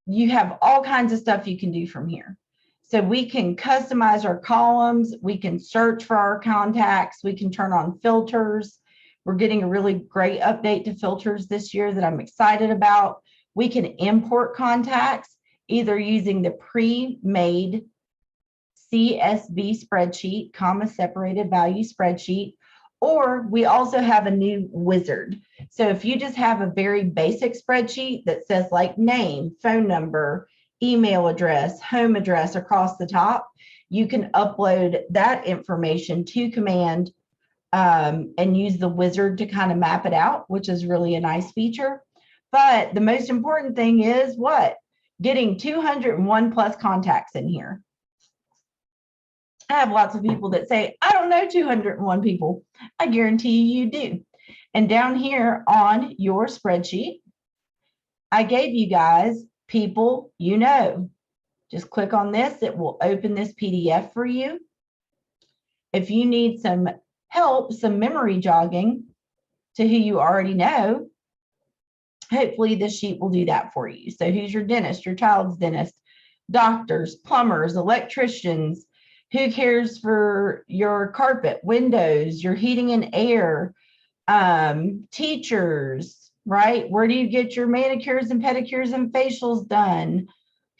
you have all kinds of stuff you can do from here. So we can customize our columns. We can search for our contacts. We can turn on filters. We're getting a really great update to filters this year that I'm excited about. We can import contacts either using the pre-made CSV spreadsheet, comma separated value spreadsheet, or we also have a new wizard. So if you just have a very basic spreadsheet that says like name, phone number, email address, home address across the top, you can upload that information to command and use the wizard to kind of map it out, which is really a nice feature. But the most important thing is what? Getting 201 plus contacts in here. I have lots of people that say, I don't know 201 people. I guarantee you do. And down here on your spreadsheet, I gave you guys people you know. Just click on this. It will open this PDF for you. If you need some help, some memory jogging to who you already know, hopefully this sheet will do that for you. So who's your dentist, your child's dentist, doctors, plumbers, electricians, who cares for your carpet, windows, your heating and air, teachers, right? Where do you get your manicures and pedicures and facials done?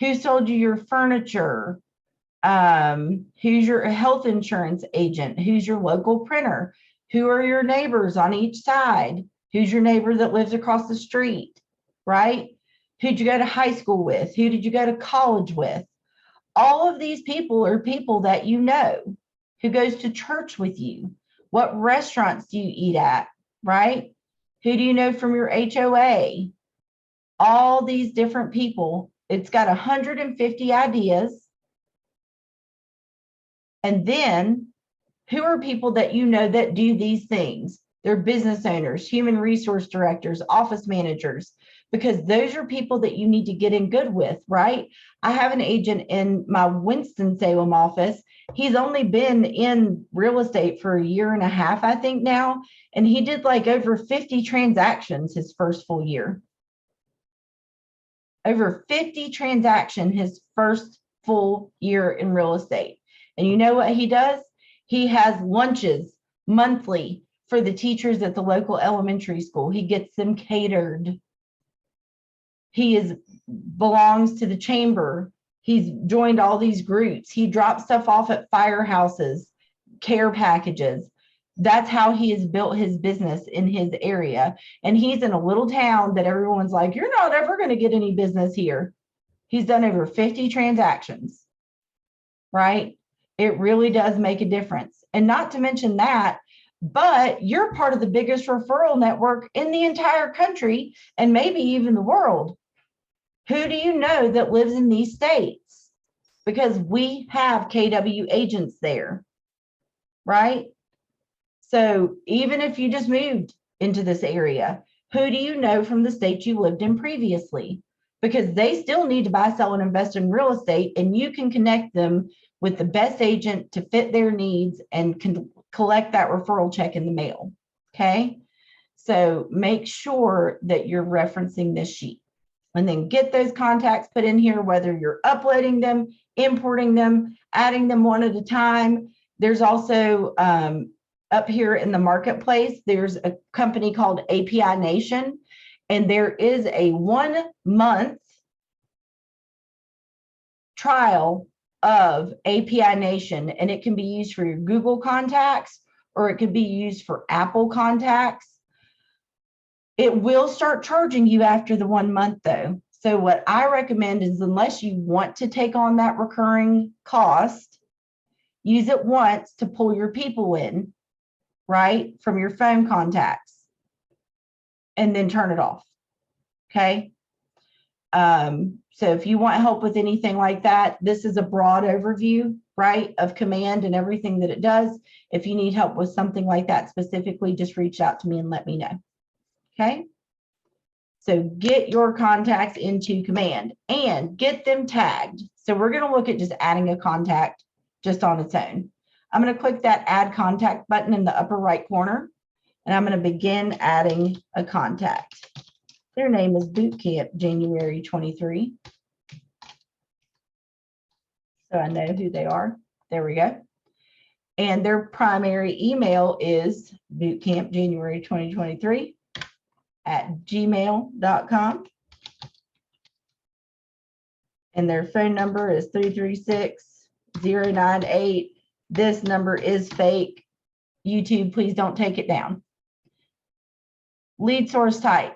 Who sold you your furniture? Who's your health insurance agent? Who's your local printer? Who are your neighbors on each side? Who's your neighbor that lives across the street, right? Who'd you go to high school with? Who did you go to college with? All of these people are people that you know. Who goes to church with you? What restaurants do you eat at, right? Who do you know from your HOA? All these different people. It's got 150 ideas. And then who are people that you know that do these things? They're business owners, human resource directors, office managers, because those are people that you need to get in good with, right? I have an agent in my Winston-Salem office. He's only been in real estate for a year and a half, I think now, and he did like over 50 transactions his first full year. Over 50 transactions his first full year in real estate. And you know what he does? He has lunches monthly for the teachers at the local elementary school. He gets them catered. He belongs to the chamber. He's joined all these groups. He drops stuff off at firehouses, care packages. That's how he has built his business in his area. And he's in a little town that everyone's like, you're not ever going to get any business here. He's done over 50 transactions, right? It really does make a difference. And not to mention that, but you're part of the biggest referral network in the entire country and maybe even the world. Who do you know that lives in these states? because we have KW agents there, right? So even if you just moved into this area, who do you know from the state you lived in previously? Because they still need to buy, sell, and invest in real estate, and you can connect them with the best agent to fit their needs and can collect that referral check in the mail. Okay. So make sure that you're referencing this sheet and then get those contacts put in here, whether you're uploading them, importing them, adding them one at a time. There's also up here in the marketplace, there's a company called API Nation, and there is a 1 month trial of API Nation, and it can be used for your Google contacts or it could be used for Apple contacts. It will start charging you after the 1 month though. So what I recommend is, unless you want to take on that recurring cost, use it once to pull your people in, right, from your phone contacts, and then turn it off. Okay. So if you want help with anything like that, this is a broad overview, right, of Command and everything that it does. If you need help with something like that specifically, just reach out to me and let me know. Okay. So get your contacts into Command and get them tagged. So we're going to look at just adding a contact just on its own. I'm going to click that Add Contact button in the upper right corner, and I'm going to begin adding a contact. Their name is BootCamp January 23. So I know who they are. There we go. And their primary email is bootcampjanuary2023@gmail.com. And their phone number is 336-098. This number is fake. YouTube, please don't take it down. Lead source type.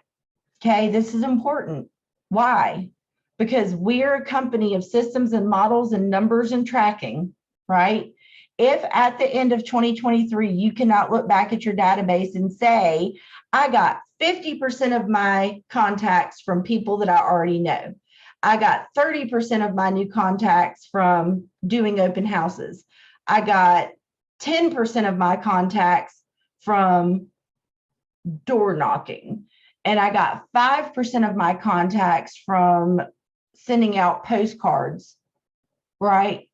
Okay, this is important. Why? Because we're a company of systems and models and numbers and tracking, right? If at the end of 2023, you cannot look back at your database and say, I got 50% of my contacts from people that I already know. I got 30% of my new contacts from doing open houses. I got 10% of my contacts from door knocking. And I got 5% of my contacts from sending out postcards, right?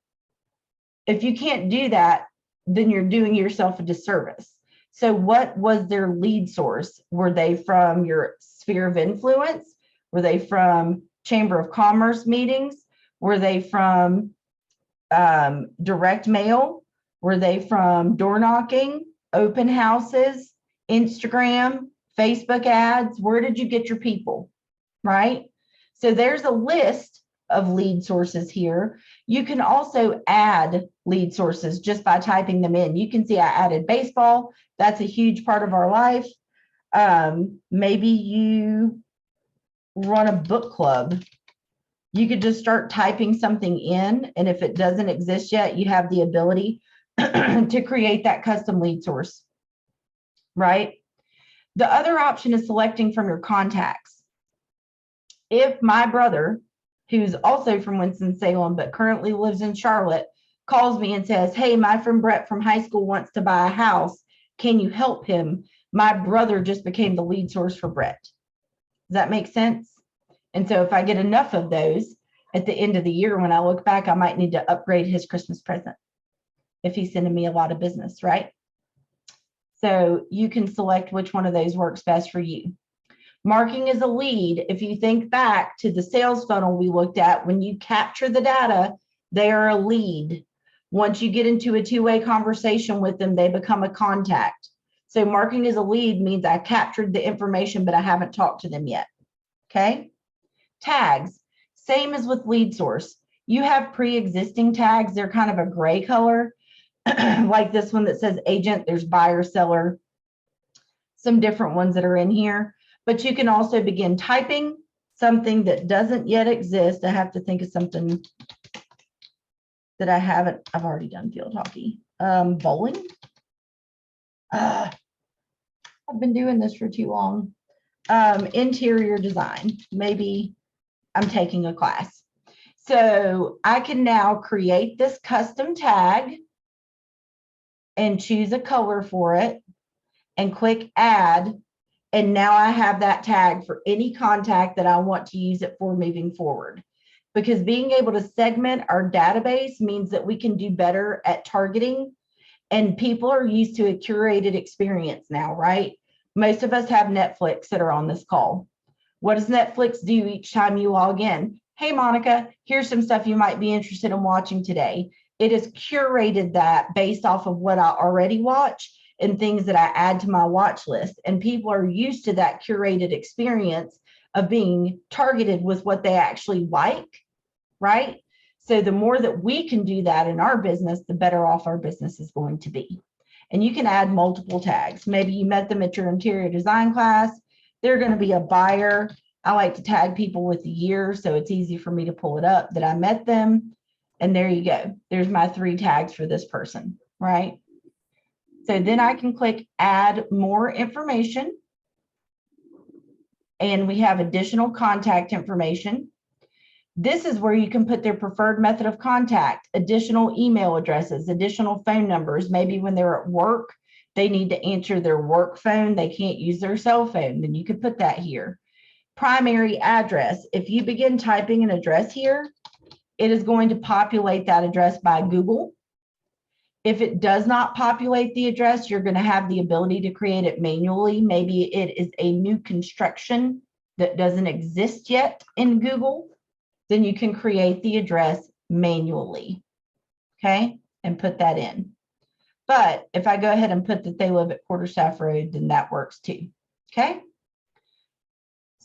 If you can't do that, then you're doing yourself a disservice. So what was their lead source? Were they from your sphere of influence? Were they from Chamber of Commerce meetings? Were they from direct mail? Were they from door knocking, open houses, Instagram, Facebook ads? Where did you get your people, right? So there's a list of lead sources here. You can also add lead sources just by typing them in. You can see I added baseball. That's a huge part of our life. Maybe you run a book club. You could just start typing something in, and if it doesn't exist yet, you have the ability to create that custom lead source, right? The other option is selecting from your contacts. If my brother, who's also from Winston-Salem but currently lives in Charlotte, calls me and says, hey, my friend Brett from high school wants to buy a house, can you help him? My brother just became the lead source for Brett. Does that make sense? And so if I get enough of those at the end of the year, when I look back, I might need to upgrade his Christmas present if he's sending me a lot of business, right? So you can select which one of those works best for you. Marking as a lead, if you think back to the sales funnel we looked at, when you capture the data, they are a lead. Once you get into a two-way conversation with them, they become a contact. So marking as a lead means I captured the information, but I haven't talked to them yet. Okay. Tags, same as with lead source. You have pre-existing tags. They're kind of a gray color, like this one that says agent. There's buyer, seller, some different ones that are in here. But you can also begin typing something that doesn't yet exist. I have to think of something that I haven't. I've already done field hockey. Bowling. I've been doing this for too long. Interior design. Maybe I'm taking a class. So I can now create this custom tag and choose a color for it and click add. And now I have that tag for any contact that I want to use it for moving forward. Because being able to segment our database means that we can do better at targeting, and people are used to a curated experience now, right? Most of us have Netflix that are on this call. What does Netflix do each time you log in? Hey, Monica, here's some stuff you might be interested in watching today. It has curated that based off of what I already watch and things that I add to my watch list. And people are used to that curated experience of being targeted with what they actually like, right? So the more that we can do that in our business, the better off our business is going to be. And you can add multiple tags. Maybe you met them at your interior design class. They're going to be a buyer. I like to tag people with the year, so it's easy for me to pull it up that I met them. And there you go. There's my 3 tags for this person, right? So then I can click add more information. And we have additional contact information. This is where you can put their preferred method of contact, additional email addresses, additional phone numbers. Maybe when they're at work, they need to answer their work phone. They can't use their cell phone. Then you could put that here. Primary address. If you begin typing an address here, it is going to populate that address by Google. If it does not populate the address, you're going to have the ability to create it manually. Maybe it is a new construction that doesn't exist yet in Google. Then you can create the address manually, okay, and put that in. But if I go ahead and put that they live at Quarterstaff Road, then that works too, okay?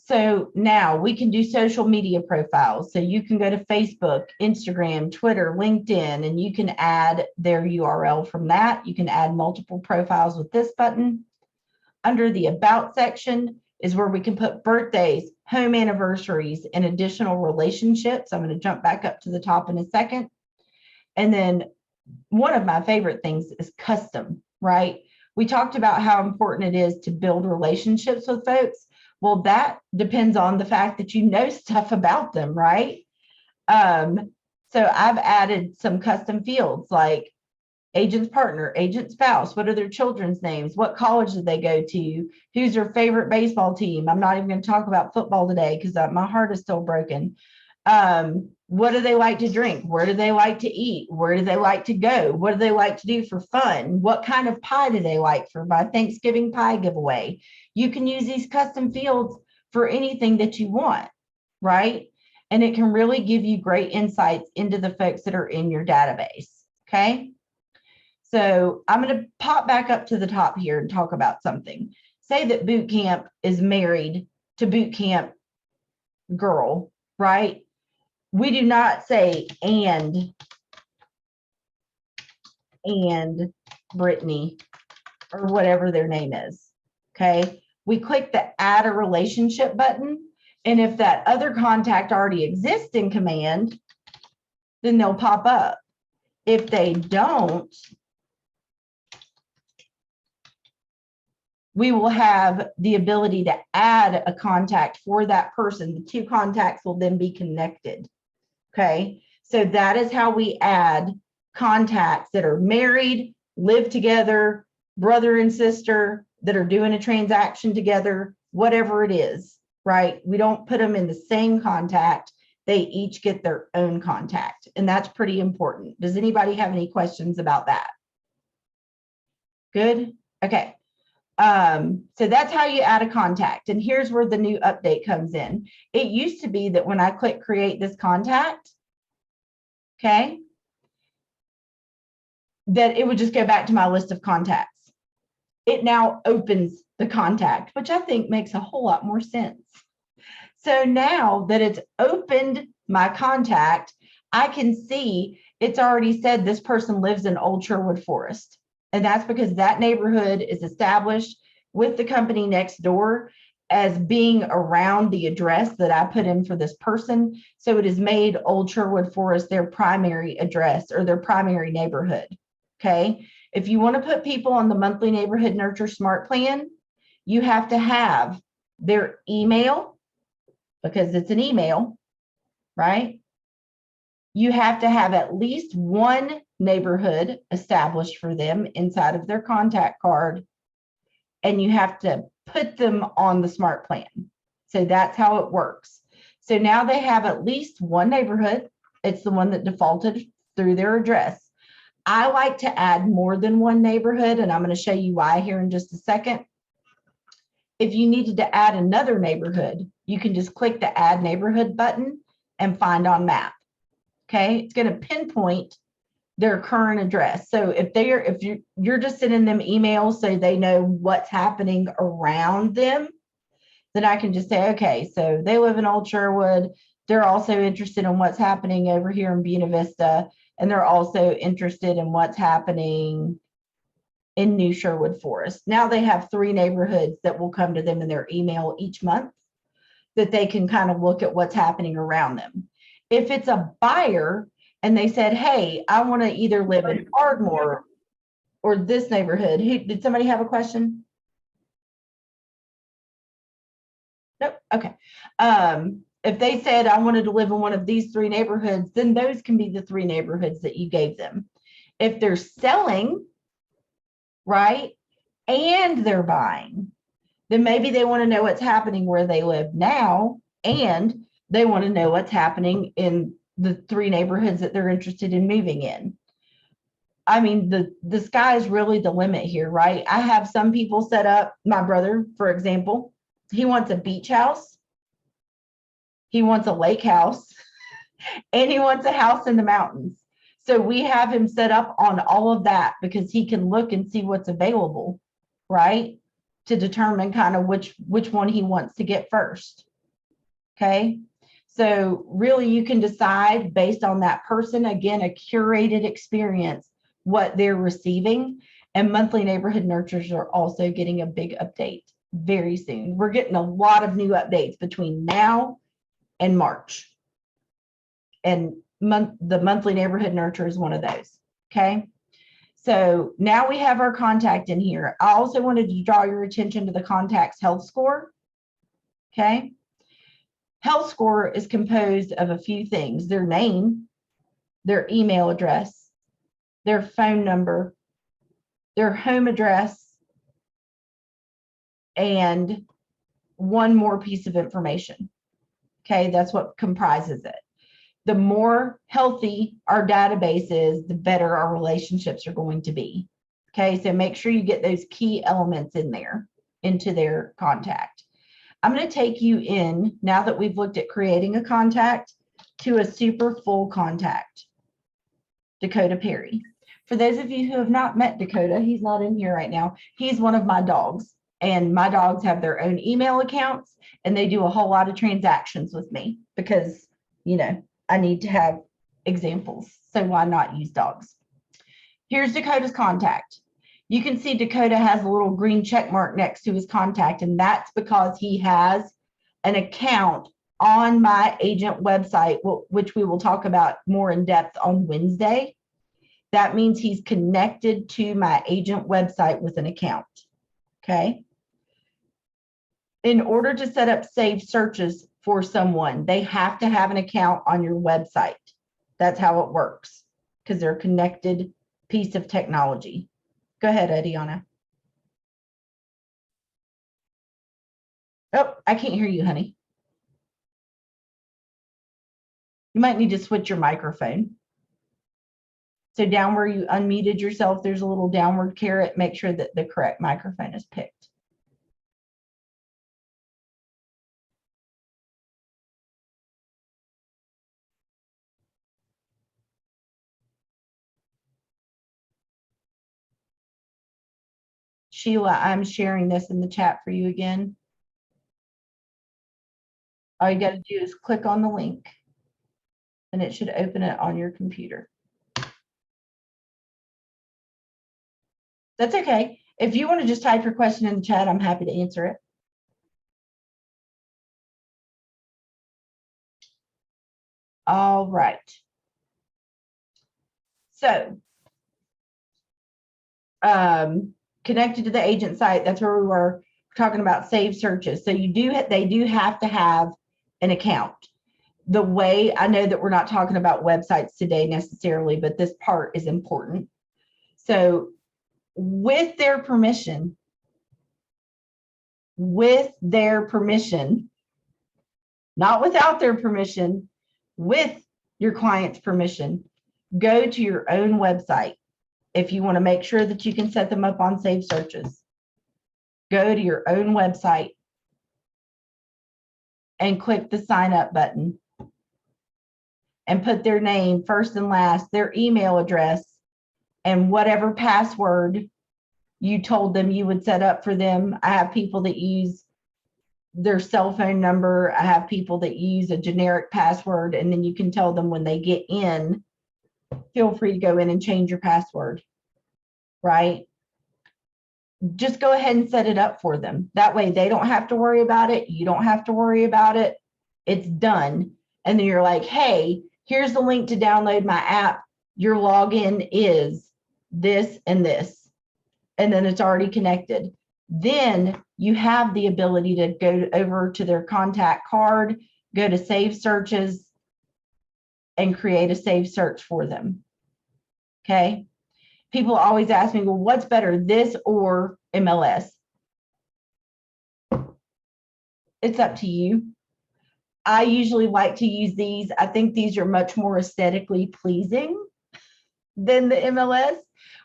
So now we can do social media profiles. So you can go to Facebook, Instagram, Twitter, LinkedIn, and you can add their URL from that. You can add multiple profiles with this button. Under the About section is where we can put birthdays, home anniversaries, and additional relationships. I'm going to jump back up to the top in a second. And then one of my favorite things is custom, right? We talked about how important it is to build relationships with folks. Well, that depends on the fact that you know stuff about them, right? So I've added some custom fields like agent's partner, agent spouse, what are their children's names, what college did they go to, who's their favorite baseball team. I'm not even going to talk about football today because my heart is still broken. What do they like to drink? Where do they like to eat? Where do they like to go? What do they like to do for fun? What kind of pie do they like for my Thanksgiving pie giveaway? You can use these custom fields for anything that you want, right? And it can really give you great insights into the folks that are in your database, okay? So I'm going to pop back up to the top here and talk about something. Say that BootCamp is married to BootCamp girl, right? We do not say and Brittany or whatever their name is, okay? We click the add a relationship button, and if that other contact already exists in Command, then they'll pop up. If they don't, we will have the ability to add a contact for that person. The 2 contacts will then be connected. Okay, so that is how we add contacts that are married, live together, brother and sister that are doing a transaction together, whatever it is, right? We don't put them in the same contact. They each get their own contact, and that's pretty important. Does anybody have any questions about that? Good. Okay. So that's how you add a contact. And here's where the new update comes in. It used to be that when I click create this contact, okay, that it would just go back to my list of contacts. It now opens the contact, which I think makes a whole lot more sense. So now that it's opened my contact, I can see it's already said this person lives in Old Sherwood Forest. And that's because that neighborhood is established with the company next door as being around the address that I put in for this person. So it has made Old Sherwood Forest their primary address or their primary neighborhood. Okay. If you want to put people on the monthly neighborhood nurture smart plan, you have to have their email because it's an email, right? You have to have at least one neighborhood established for them inside of their contact card, and you have to put them on the smart plan. So that's how it works. So now they have at least one neighborhood. It's the one that defaulted through their address. I like to add more than one neighborhood, and I'm going to show you why here in just a second. If you needed to add another neighborhood, you can just click the add neighborhood button and find on map. Okay, it's going to pinpoint their current address. So if you're just sending them emails so they know what's happening around them, then I can just say, okay, so they live in Old Sherwood. They're also interested in what's happening over here in Buena Vista, and they're also interested in what's happening in New Sherwood Forest. Now they have 3 neighborhoods that will come to them in their email each month that they can kind of look at what's happening around them. If it's a buyer and they said, hey, I want to either live in Ardmore or this neighborhood. Did somebody have a question? Nope. Okay. If they said I wanted to live in one of these 3 neighborhoods, then those can be the 3 neighborhoods that you gave them. If they're selling, right, and they're buying, then maybe they want to know what's happening where they live now, and they want to know what's happening in the 3 neighborhoods that they're interested in moving in. I mean, the sky is really the limit here, right? I have some people set up, my brother, for example, he wants a beach house, he wants a lake house, and he wants a house in the mountains. So we have him set up on all of that because he can look and see what's available, right? To determine kind of which one he wants to get first. Okay. So really you can decide based on that person, again, a curated experience, what they're receiving. And monthly neighborhood nurtures are also getting a big update very soon. We're getting a lot of new updates between now and March. And the monthly neighborhood nurture is one of those. Okay. So now we have our contact in here. I also wanted to draw your attention to the contact's health score. Okay. Health score is composed of a few things: their name, their email address, their phone number, their home address, and one more piece of information. Okay, that's what comprises it. The more healthy our database is, the better our relationships are going to be. Okay, so make sure you get those key elements in there into their contact. I'm going to take you in, now that we've looked at creating a contact, to a super full contact, Dakota Perry. For those of you who have not met Dakota, he's not in here right now. He's one of my dogs, and my dogs have their own email accounts, and they do a whole lot of transactions with me because, you know, I need to have examples. So why not use dogs? Here's Dakota's contact. You can see Dakota has a little green check mark next to his contact, and that's because he has an account on my agent website, which we will talk about more in depth on Wednesday. That means he's connected to my agent website with an account. Okay. In order to set up saved searches for someone, they have to have an account on your website. That's how it works because they're a connected piece of technology. Go ahead, Adiana. Oh, I can't hear you, honey. You might need to switch your microphone. So down where you unmuted yourself, there's a little downward caret. Make sure that the correct microphone is picked. Sheila, I'm sharing this in the chat for you again. All you got to do is click on the link and it should open it on your computer. That's okay. If you want to just type your question in the chat, I'm happy to answer it. All right. So, connected to the agent site, that's where we were talking about saved searches. So they do have to have an account. the way, I know that we're not talking about websites today necessarily, but this part is important. So with their permission, not without their permission, with your client's permission, go to your own website. If you want to make sure that you can set them up on Save Searches, go to your own website and click the sign up button and put their name first and last, their email address, and whatever password you told them you would set up for them. I have people that use their cell phone number. I have people that use a generic password, and then you can tell them when they get in, feel free to go in and change your password, right? Just go ahead and set it up for them. That way they don't have to worry about it. You don't have to worry about it. It's done. And then you're like, hey, here's the link to download my app. Your login is this and this. And then it's already connected. Then you have the ability to go over to their contact card, go to Save Searches, and create a save search for them. Okay. People always ask me, well, what's better, this or MLS? It's up to you. I usually like to use these. I think these are much more aesthetically pleasing than the MLS,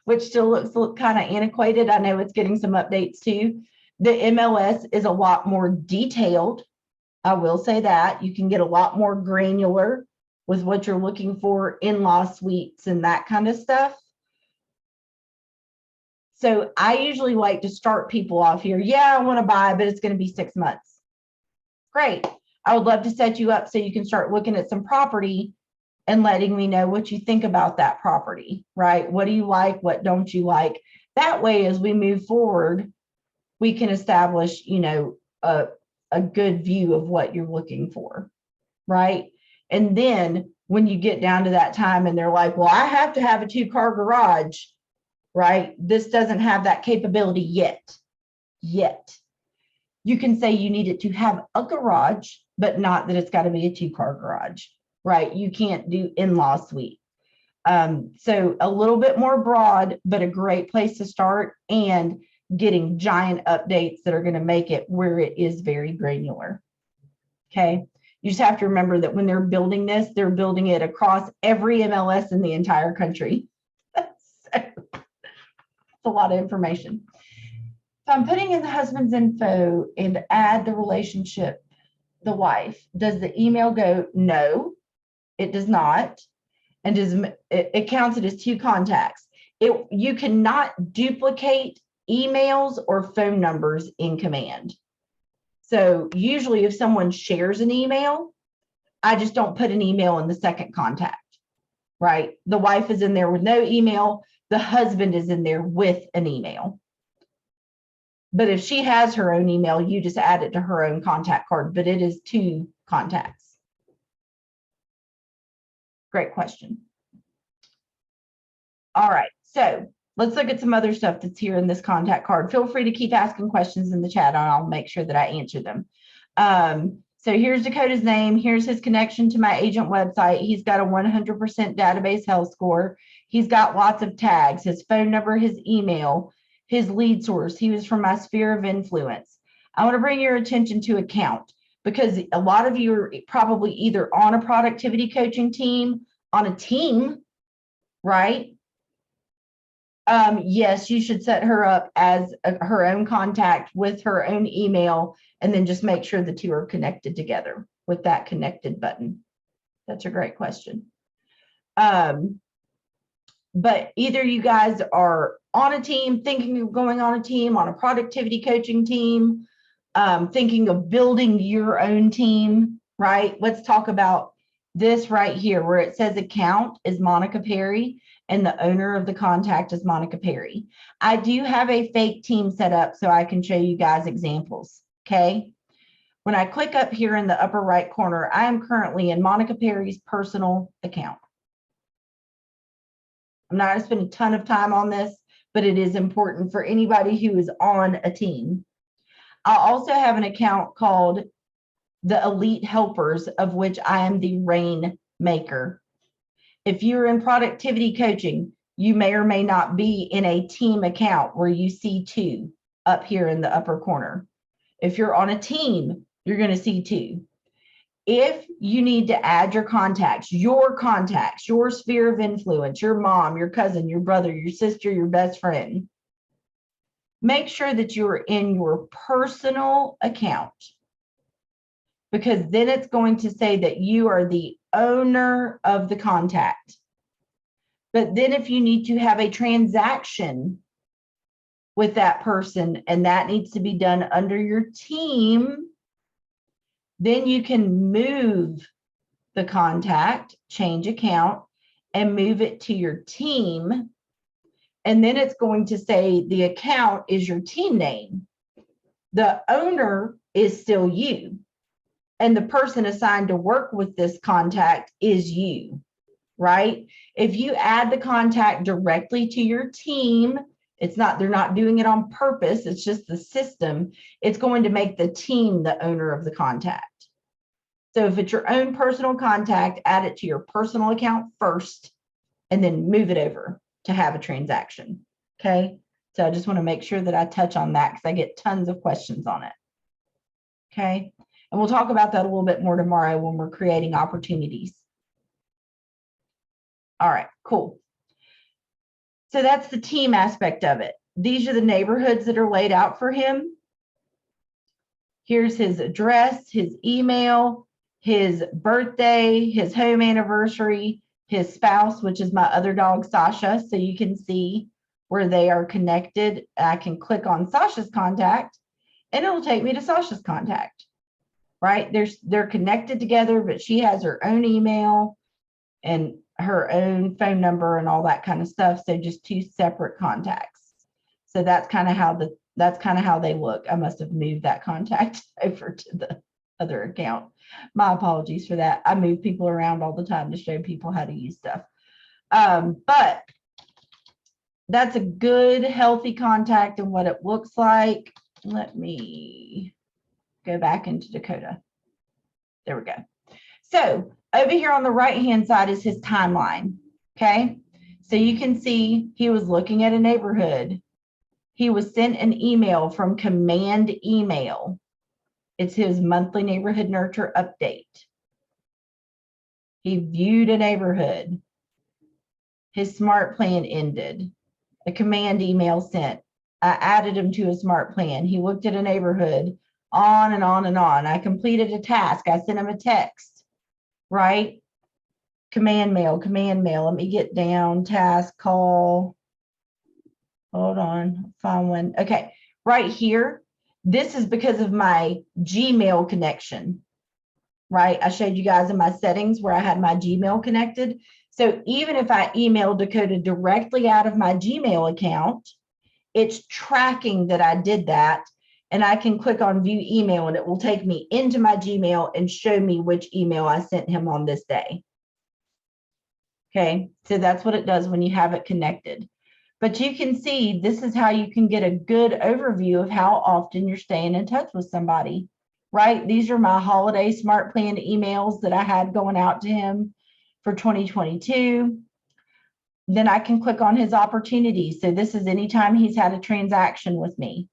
which still looks kind of antiquated. I know it's getting some updates too. The MLS is a lot more detailed. I will say that. You can get a lot more granular with what you're looking for, in-law suites and that kind of stuff. So I usually like to start people off here. Yeah, I want to buy, but it's going to be 6 months. Great. I would love to set you up so you can start looking at some property and letting me know what you think about that property, right? What do you like? What don't you like? That way, as we move forward, we can establish, a good view of what you're looking for, right? And then when you get down to that time and they're like, well, I have to have a 2-car garage, right? This doesn't have that capability yet. You can say you need it to have a garage, but not that it's got to be a 2-car garage, right? You can't do in-law suite. So a little bit more broad, but a great place to start, and getting giant updates that are going to make it where it is very granular. Okay. You just have to remember that when they're building this, they're building it across every MLS in the entire country. So, it's a lot of information. So I'm putting in the husband's info and add the relationship, the wife. Does the email go? No, it does not. And it counts it as 2 contacts. You cannot duplicate emails or phone numbers in Command. So usually if someone shares an email, I just don't put an email in the second contact, right? The wife is in there with no email. The husband is in there with an email. But if she has her own email, you just add it to her own contact card, but it is 2 contacts. Great question. All right, so let's look at some other stuff that's here in this contact card. Feel free to keep asking questions in the chat and I'll make sure that I answer them. So here's Dakota's name. Here's his connection to my agent website. He's got a 100% database health score. He's got lots of tags, his phone number, his email, his lead source. He was from my sphere of influence. I want to bring your attention to account, because a lot of you are probably either on a productivity coaching team, on a team, right? Yes, you should set her up as her own contact with her own email, and then just make sure the 2 are connected together with that connected button. That's a great question. But either you guys are on a team, thinking of going on a team, on a productivity coaching team, thinking of building your own team, right? Let's talk about this right here where it says account is Monica Perry and the owner of the contact is Monica Perry. I do have a fake team set up so I can show you guys examples, okay? When I click up here in the upper right corner, I am currently in Monica Perry's personal account. I'm not going to spend a ton of time on this, but it is important for anybody who is on a team. I also have an account called the elite helpers, of which I am the rainmaker. If you're in productivity coaching, you may or may not be in a team account where you see 2 up here in the upper corner. If you're on a team, you're going to see 2. If you need to add your contacts, your sphere of influence, your mom, your cousin, your brother, your sister, your best friend, make sure that you're in your personal account, because then it's going to say that you are the owner of the contact. But then if you need to have a transaction with that person and that needs to be done under your team, then you can move the contact, change account, and move it to your team. And then it's going to say the account is your team name. The owner is still you. And the person assigned to work with this contact is you, right? If you add the contact directly to your team, they're not doing it on purpose. It's just the system. It's going to make the team the owner of the contact. So if it's your own personal contact, add it to your personal account first, and then move it over to have a transaction. Okay. So I just want to make sure that I touch on that because I get tons of questions on it. Okay. And we'll talk about that a little bit more tomorrow when we're creating opportunities. All right, cool. So that's the team aspect of it. These are the neighborhoods that are laid out for him. Here's his address, his email, his birthday, his home anniversary, his spouse, which is my other dog, Sasha. So you can see where they are connected. I can click on Sasha's contact and it'll take me to Sasha's contact, right? They're connected together, but she has her own email and her own phone number and all that kind of stuff. So just 2 separate contacts. So that's kind of how they look. I must have moved that contact over to the other account. My apologies for that. I move people around all the time to show people how to use stuff. But that's a good, healthy contact and what it looks like. Let me go back into Dakota. There we go. So over here on the right-hand side is his timeline. Okay. So you can see he was looking at a neighborhood. He was sent an email from Command Email. It's his monthly neighborhood nurture update. He viewed a neighborhood. His smart plan ended. A command email sent. I added him to a smart plan. He looked at a neighborhood, on and on and on. I completed a task. I sent him a text, right? Command mail. Let me get down. Task, call. Hold on, find one. Okay, right here. This is because of my Gmail connection, right? I showed you guys in my settings where I had my Gmail connected. So even if I email Dakota directly out of my Gmail account, it's tracking that I did that. And I can click on view email and it will take me into my Gmail and show me which email I sent him on this day. Okay, so that's what it does when you have it connected. But you can see this is how you can get a good overview of how often you're staying in touch with somebody, right? These are my holiday smart plan emails that I had going out to him for 2022. Then I can click on his opportunities. So this is anytime he's had a transaction with me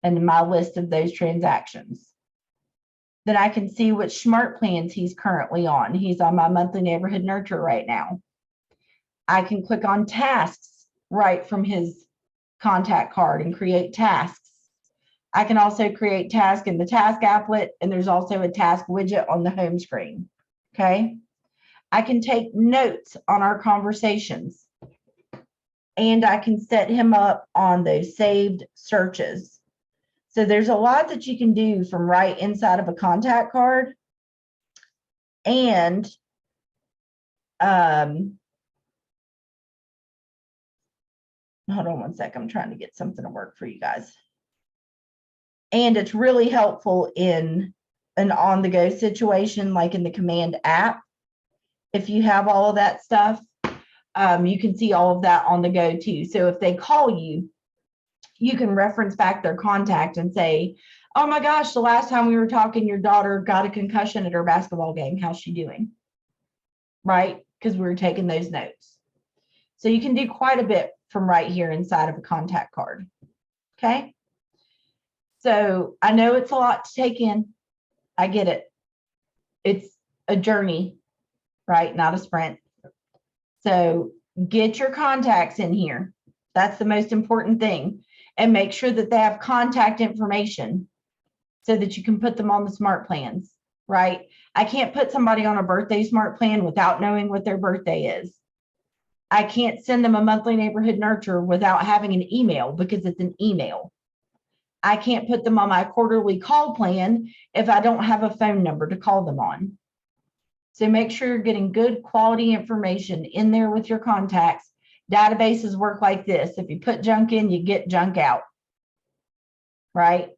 and my list of those transactions. Then I can see which smart plans he's currently on. He's on my monthly neighborhood nurture right now. I can click on tasks right from his contact card and create tasks. I can also create tasks in the task applet, and there's also a task widget on the home screen. Okay. I can take notes on our conversations, and I can set him up on those saved searches. So there's a lot that you can do from right inside of a contact card. And hold on one sec. I'm trying to get something to work for you guys. And it's really helpful in an on-the-go situation, like in the command app. If you have all of that stuff, you can see all of that on the go too. So if they call you You can reference back their contact and say, oh my gosh, the last time we were talking, your daughter got a concussion at her basketball game. How's she doing? Right? Because we were taking those notes. So you can do quite a bit from right here inside of a contact card. Okay. So I know it's a lot to take in. I get it. It's a journey, right? Not a sprint. So get your contacts in here. That's the most important thing. And make sure that they have contact information so that you can put them on the SmartPlans, right? I can't put somebody on a birthday SmartPlan without knowing what their birthday is. I can't send them a monthly neighborhood nurture without having an email because it's an email. I can't put them on my quarterly call plan if I don't have a phone number to call them on. So make sure you're getting good quality information in there with your contacts. Databases work like this. If you put junk in, you get junk out, right?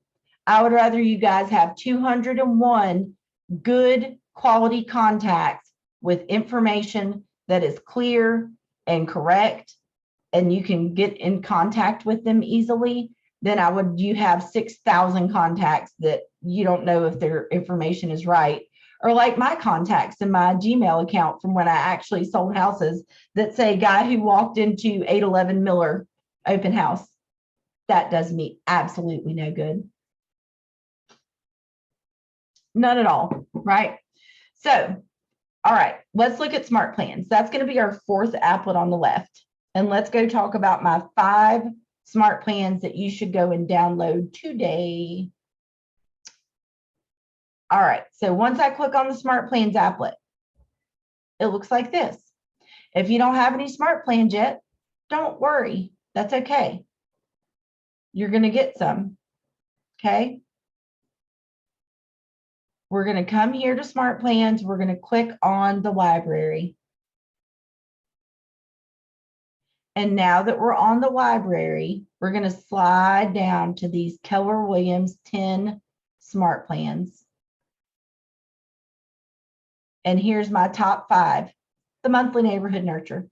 I would rather you guys have 201 good quality contacts with information that is clear and correct, and you can get in contact with them easily, then you have 6,000 contacts that you don't know if their information is right. Or like my contacts in my Gmail account from when I actually sold houses that say guy who walked into 811 Miller open house. That does me absolutely no good. None at all, right? So, all right, let's look at SmartPlans. That's going to be our fourth applet on the left. And let's go talk about my 5 SmartPlans that you should go and download today. All right, so once I click on the SmartPlans applet, it looks like this. If you don't have any SmartPlans yet, don't worry. That's okay. You're going to get some, okay? We're going to come here to SmartPlans. We're going to click on the library. And now that we're on the library, we're going to slide down to these Keller Williams 10 SmartPlans. And here's my top 5, the monthly neighborhood nurture.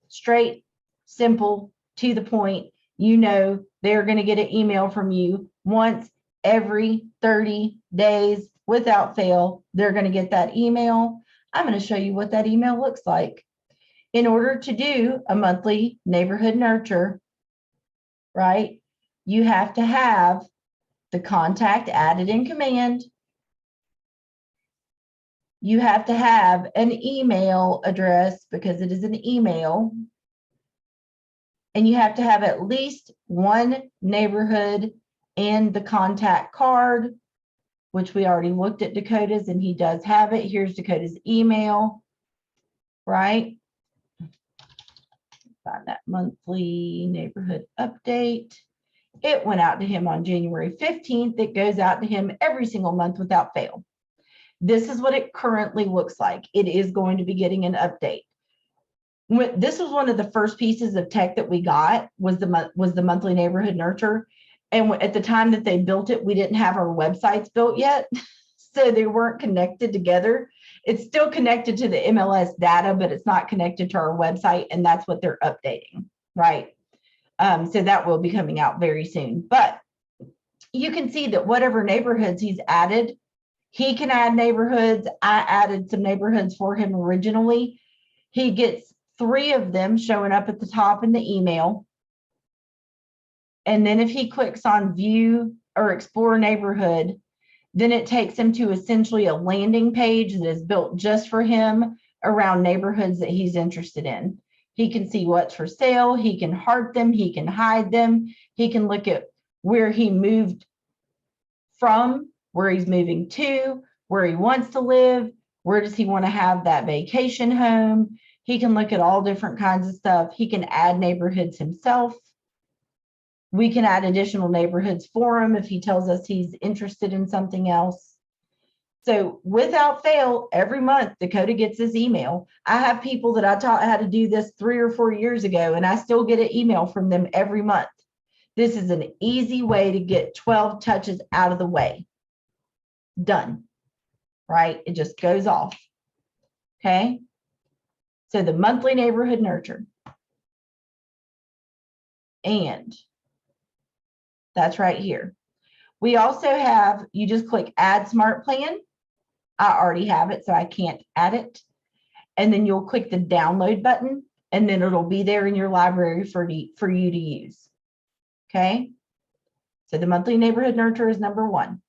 Straight, simple, to the point. You know they're going to get an email from you once every 30 days without fail. They're going to get that email. I'm going to show you what that email looks like. In order to do a monthly neighborhood nurture, right, you have to have the contact added in command. You have to have an email address because it is an email. And you have to have at least one neighborhood in the contact card, which we already looked at Dakota's and he does have it. Here's Dakota's email, right? Find that monthly neighborhood update. It went out to him on January 15th. It goes out to him every single month without fail. This is what it currently looks like. It is going to be getting an update. This was one of the first pieces of tech that we got was the monthly neighborhood nurture. And at the time that they built it, we didn't have our websites built yet. So they weren't connected together. It's still connected to the MLS data, but it's not connected to our website. And that's what they're updating, right? So that will be coming out very soon. But you can see that whatever neighborhoods he's added, he can add neighborhoods. I added some neighborhoods for him originally. He gets 3 of them showing up at the top in the email. And then if he clicks on view or explore neighborhood, then it takes him to essentially a landing page that is built just for him around neighborhoods that he's interested in. He can see what's for sale. He can heart them. He can hide them. He can look at where he moved from, where he's moving to, where he wants to live, where does he want to have that vacation home. He can look at all different kinds of stuff. He can add neighborhoods himself. We can add additional neighborhoods for him if he tells us he's interested in something else. So without fail, every month, Dakota gets this email. I have people that I taught how to do this 3 or 4 years ago, and I still get an email from them every month. This is an easy way to get 12 touches out of the way. Done, right? It just goes off, okay? So the monthly neighborhood nurture. And That's right here. We also have, you just click add smart plan. I already have it, so I can't add it. And then you'll click the download button, and then it'll be there in your library for you to use. Okay. So the monthly neighborhood nurture is number 1.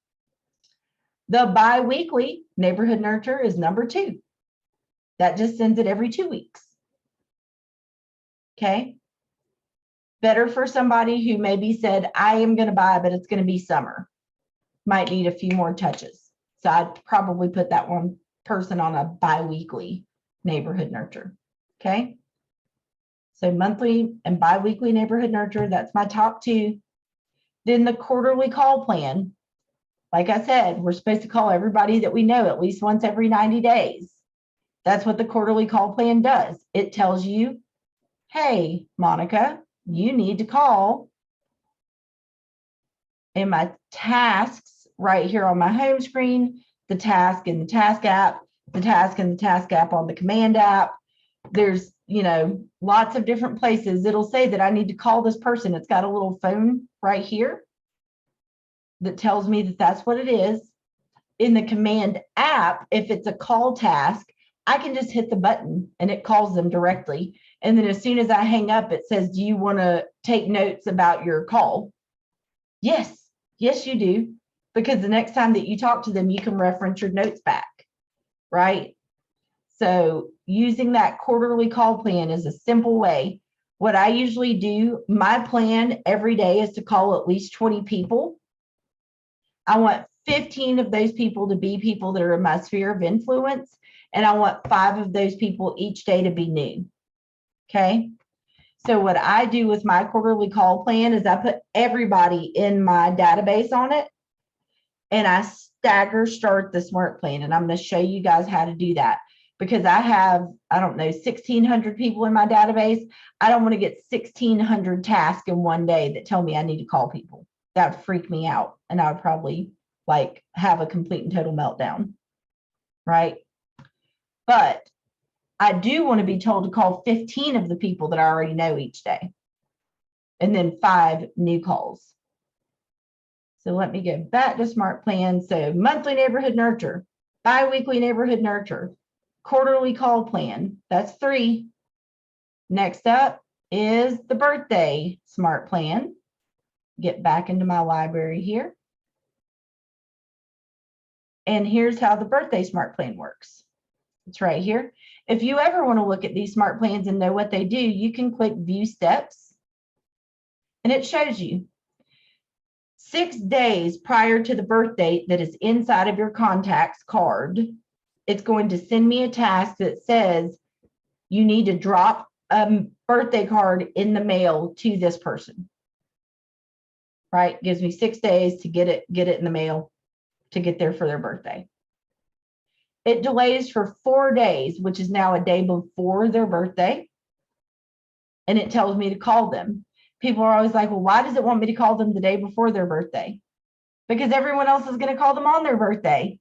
The bi-weekly neighborhood nurture is number 2. That just sends it every 2 weeks. Okay. Better for somebody who maybe said, I am going to buy, but it's going to be summer. Might need a few more touches. So I'd probably put that one person on a bi-weekly neighborhood nurture. Okay. So monthly and bi-weekly neighborhood nurture, that's my top 2. Then the quarterly call plan. Like I said, we're supposed to call everybody that we know at least once every 90 days. That's what the quarterly call plan does. It tells you, hey, Monica, you need to call. In my tasks right here on my home screen, the task in the task app, the task in the task app on the command app. There's, lots of different places. It'll say that I need to call this person. It's got a little phone right here that tells me that that's what it is. In the command app, if it's a call task, I can just hit the button and it calls them directly. And then as soon as I hang up, it says, do you want to take notes about your call? Yes, you do. Because the next time that you talk to them, you can reference your notes back, right? So using that quarterly call plan is a simple way. What I usually do, my plan every day is to call at least 20 people. I want 15 of those people to be people that are in my sphere of influence, and I want 5 of those people each day to be new. Okay. So what I do with my quarterly call plan is I put everybody in my database on it, and I stagger start the smart plan. And I'm going to show you guys how to do that, because I have, 1,600 people in my database. I don't want to get 1,600 tasks in one day that tell me I need to call people. That would freak me out. And I would probably have a complete and total meltdown. Right. But I do want to be told to call 15 of the people that I already know each day, and then 5 new calls. So let me go back to smart plan. So monthly neighborhood nurture, bi-weekly neighborhood nurture, quarterly call plan. That's 3. Next up is the birthday smart plan. Get back into my library here. And here's how the birthday smart plan works. It's right here. If you ever want to look at these smart plans and know what they do, you can click view steps, and it shows you 6 days prior to the birth date that is inside of your contacts card. It's going to send me a task that says you need to drop a birthday card in the mail to this person. Right? Gives me 6 days to get it in the mail to get there for their birthday. It delays for 4 days, which is now a day before their birthday. And it tells me to call them. People are always like, well, why does it want me to call them the day before their birthday? Because everyone else is going to call them on their birthday.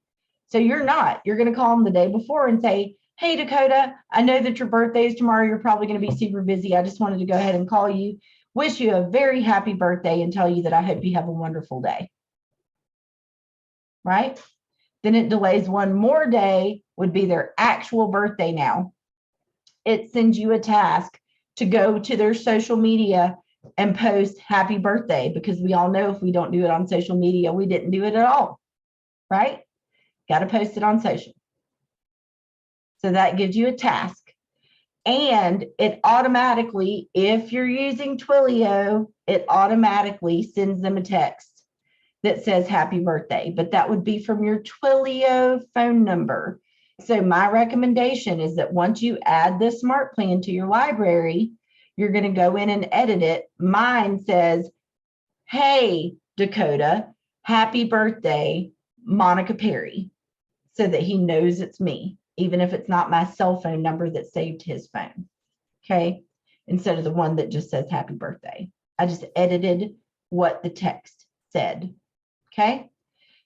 So you're not. You're going to call them the day before and say, hey, Dakota, I know that your birthday is tomorrow. You're probably going to be super busy. I just wanted to go ahead and call you, wish you a very happy birthday, and tell you that I hope you have a wonderful day. Right? Then it delays 1 more day, would be their actual birthday now. It sends you a task to go to their social media and post happy birthday, because we all know if we don't do it on social media, we didn't do it at all, right? Got to post it on social. So that gives you a task. And it automatically, if you're using Twilio, it automatically sends them a text that says happy birthday, but that would be from your Twilio phone number. So my recommendation is that once you add this smart plan to your library, you're going to go in and edit it. Mine says, hey, Dakota, happy birthday, Monica Perry, so that he knows it's me, even if it's not my cell phone number that saved his phone. Okay. Instead of the one that just says happy birthday. I just edited what the text said. Okay.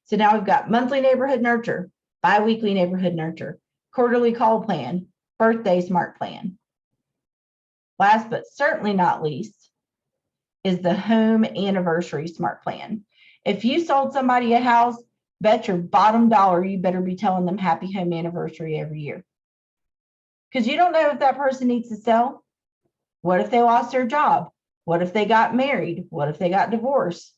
So now we've got monthly neighborhood nurture, bi-weekly neighborhood nurture, quarterly call plan, birthday smart plan. Last but certainly not least is the home anniversary smart plan. If you sold somebody a house, bet your bottom dollar you better be telling them happy home anniversary every year. Because you don't know if that person needs to sell. What if they lost their job? What if they got married? What if they got divorced?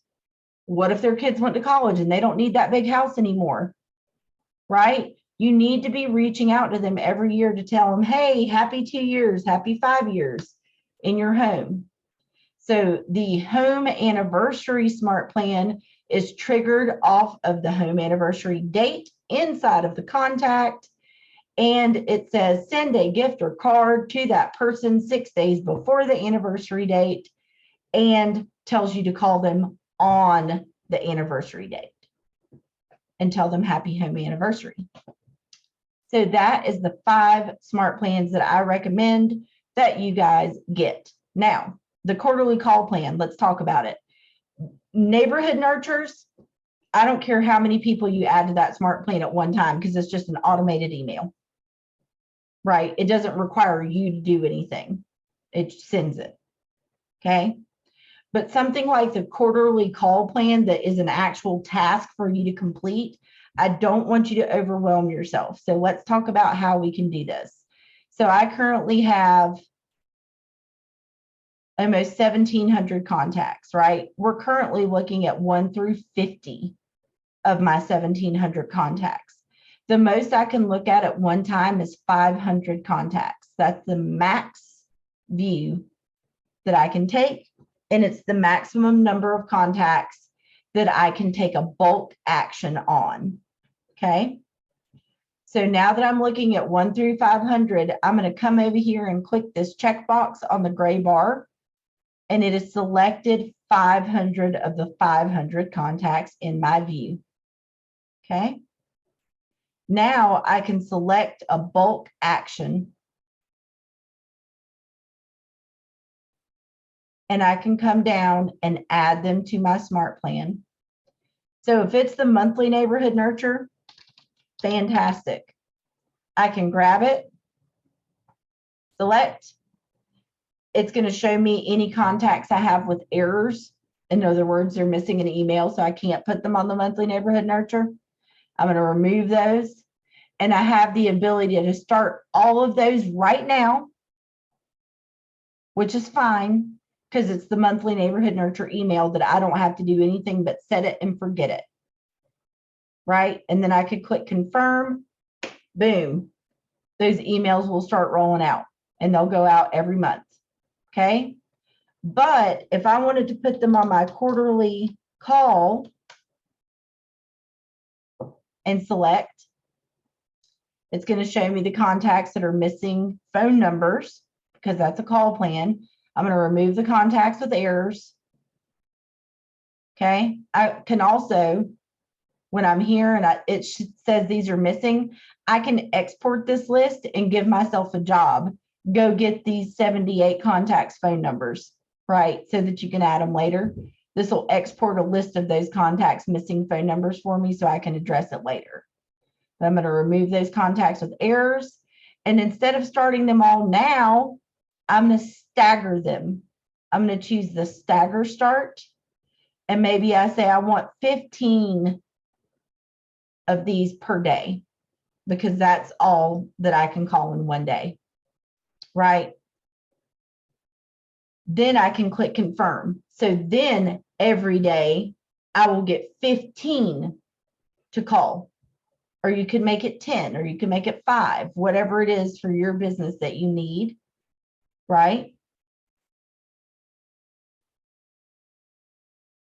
What if their kids went to college and they don't need that big house anymore? Right? You need to be reaching out to them every year to tell them, hey, happy 2 years, happy 5 years in your home. So the home anniversary smart plan is triggered off of the home anniversary date inside of the contact. And it says send a gift or card to that person 6 days before the anniversary date, and tells you to call them on the anniversary date and tell them happy home anniversary. So that is the 5 smart plans that I recommend that you guys get. Now, the quarterly call plan, let's talk about it. Neighborhood nurtures, I don't care how many people you add to that smart plan at one time, because it's just an automated email, right? It doesn't require you to do anything. It sends it, okay? But something like the quarterly call plan that is an actual task for you to complete, I don't want you to overwhelm yourself. So let's talk about how we can do this. So I currently have almost 1,700 contacts, right? We're currently looking at 1 through 50 of my 1,700 contacts. The most I can look at one time is 500 contacts. That's the max view that I can take. And it's the maximum number of contacts that I can take a bulk action on, okay? So now that I'm looking at 1 through 500, I'm going to come over here and click this checkbox on the gray bar, and it is selected 500 of the 500 contacts in my view, okay? Now I can select a bulk action, and I can come down and add them to my smart plan. So if it's the monthly neighborhood nurture, fantastic. I can grab it, select. It's going to show me any contacts I have with errors. In other words, they're missing an email, so I can't put them on the monthly neighborhood nurture. I'm going to remove those. And I have the ability to start all of those right now, which is fine, because it's the monthly neighborhood nurture email that I don't have to do anything but set it and forget it, right? And then I could click confirm, boom, those emails will start rolling out, and they'll go out every month, okay? But if I wanted to put them on my quarterly call and select, it's going to show me the contacts that are missing phone numbers, because that's a call plan. I'm going to remove the contacts with errors. Okay. I can also, when I'm here and it says these are missing, I can export this list and give myself a job. Go get these 78 contacts phone numbers, right? So that you can add them later. This will export a list of those contacts missing phone numbers for me so I can address it later. But I'm going to remove those contacts with errors. And instead of starting them all now, I'm going to stagger them. I'm going to choose the stagger start. And maybe I say I want 15 of these per day, because that's all that I can call in one day, right? Then I can click confirm. So then every day I will get 15 to call. Or you can make it 10, or you can make it 5, whatever it is for your business that you need, right?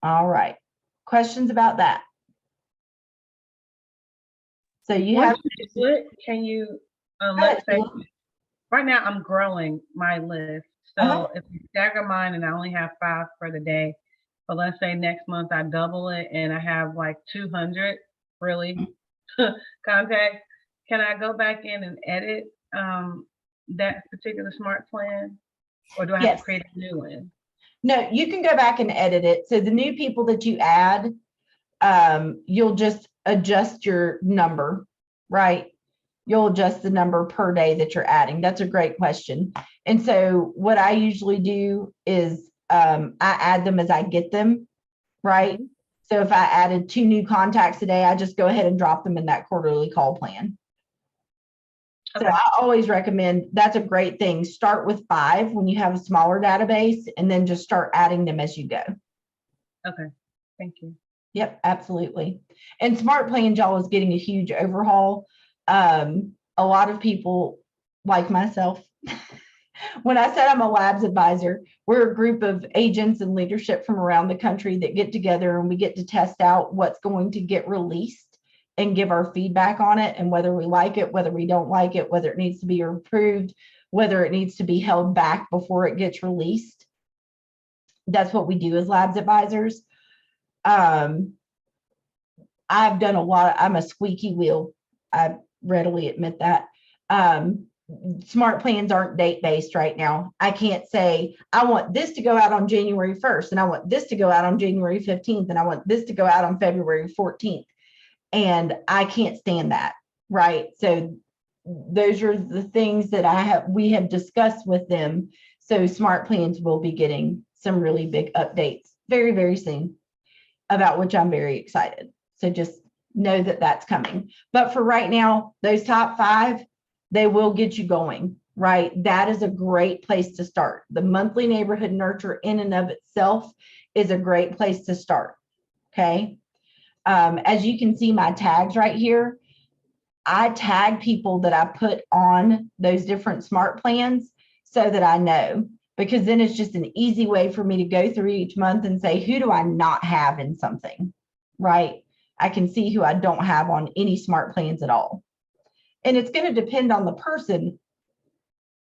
All right. Questions about that? So you have. Once you split, can you, let's say, right now I'm growing my list. So if you stagger mine and I only have 5 for the day, but let's say next month I double it and I have like 200 really contacts, can I go back in and edit that particular smart plan? Or do I have to create a new one? No, you can go back and edit it. So the new people that you add, you'll just adjust your number, right? You'll adjust the number per day that you're adding. That's a great question. And so what I usually do is I add them as I get them, right? So if I added 2 new contacts today, I just go ahead and drop them in that quarterly call plan. So Okay. I always recommend, that's a great thing. Start with 5 when you have a smaller database, and then just start adding them as you go. Okay. Thank you. Yep, absolutely. And SmartPlans, y'all, is getting a huge overhaul. A lot of people like myself, when I said I'm a labs advisor, we're a group of agents and leadership from around the country that get together and we get to test out what's going to get released and give our feedback on it, and whether we like it, whether we don't like it, whether it needs to be improved, whether it needs to be held back before it gets released. That's what we do as labs advisors. I've done a lot. I'm a squeaky wheel. I readily admit that. SmartPlans aren't date-based right now. I can't say, I want this to go out on January 1st, and I want this to go out on January 15th, and I want this to go out on February 14th. And I can't stand that, right? So those are the things that we have discussed with them. So SmartPlans will be getting some really big updates very, very soon, about which I'm very excited. So just know that that's coming. But for right now, those top 5, they will get you going, right? That is a great place to start. The monthly neighborhood nurture in and of itself is a great place to start, okay? As you can see my tags right here, I tag people that I put on those different smart plans so that I know, because then it's just an easy way for me to go through each month and say, who do I not have in something, right? I can see who I don't have on any smart plans at all. And it's going to depend on the person,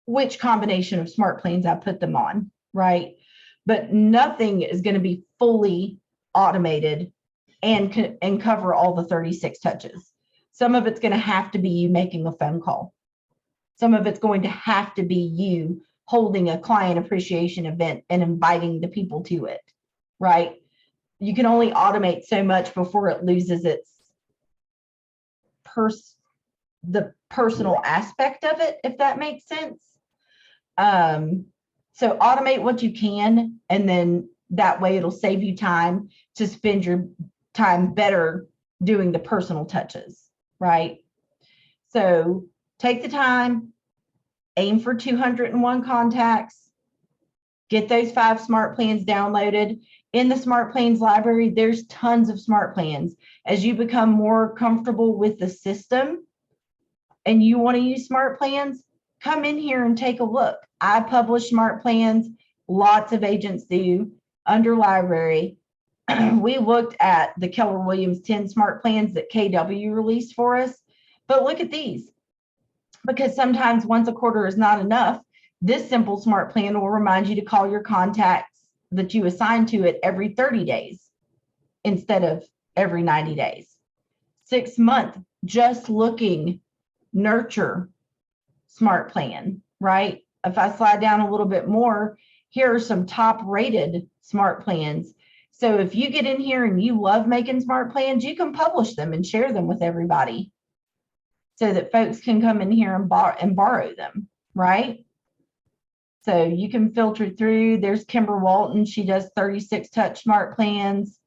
which combination of smart plans I put them on, right? But nothing is going to be fully automated and cover all the 36 touches. Some of it's going to have to be you making a phone call. Some of it's going to have to be you holding a client appreciation event and inviting the people to it, right? You can only automate so much before it loses its the personal aspect of it, if that makes sense. So automate what you can, and then that way it'll save you time to spend your time better doing the personal touches, right? So take the time, aim for 201 contacts, get those 5 smart plans downloaded. In the smart plans library, there's tons of smart plans. As you become more comfortable with the system and you want to use smart plans, come in here and take a look. I publish smart plans, lots of agents do, under library. We looked at the Keller Williams 10 smart plans that KW released for us, but look at these, because sometimes once a quarter is not enough. This simple smart plan will remind you to call your contacts that you assign to it every 30 days instead of every 90 days. 6 month just looking nurture smart plan, right? If I slide down a little bit more, here are some top rated smart plans. So if you get in here and you love making smart plans, you can publish them and share them with everybody so that folks can come in here and borrow them, right? So you can filter through. There's Kimber Walton. She does 36 touch smart plans.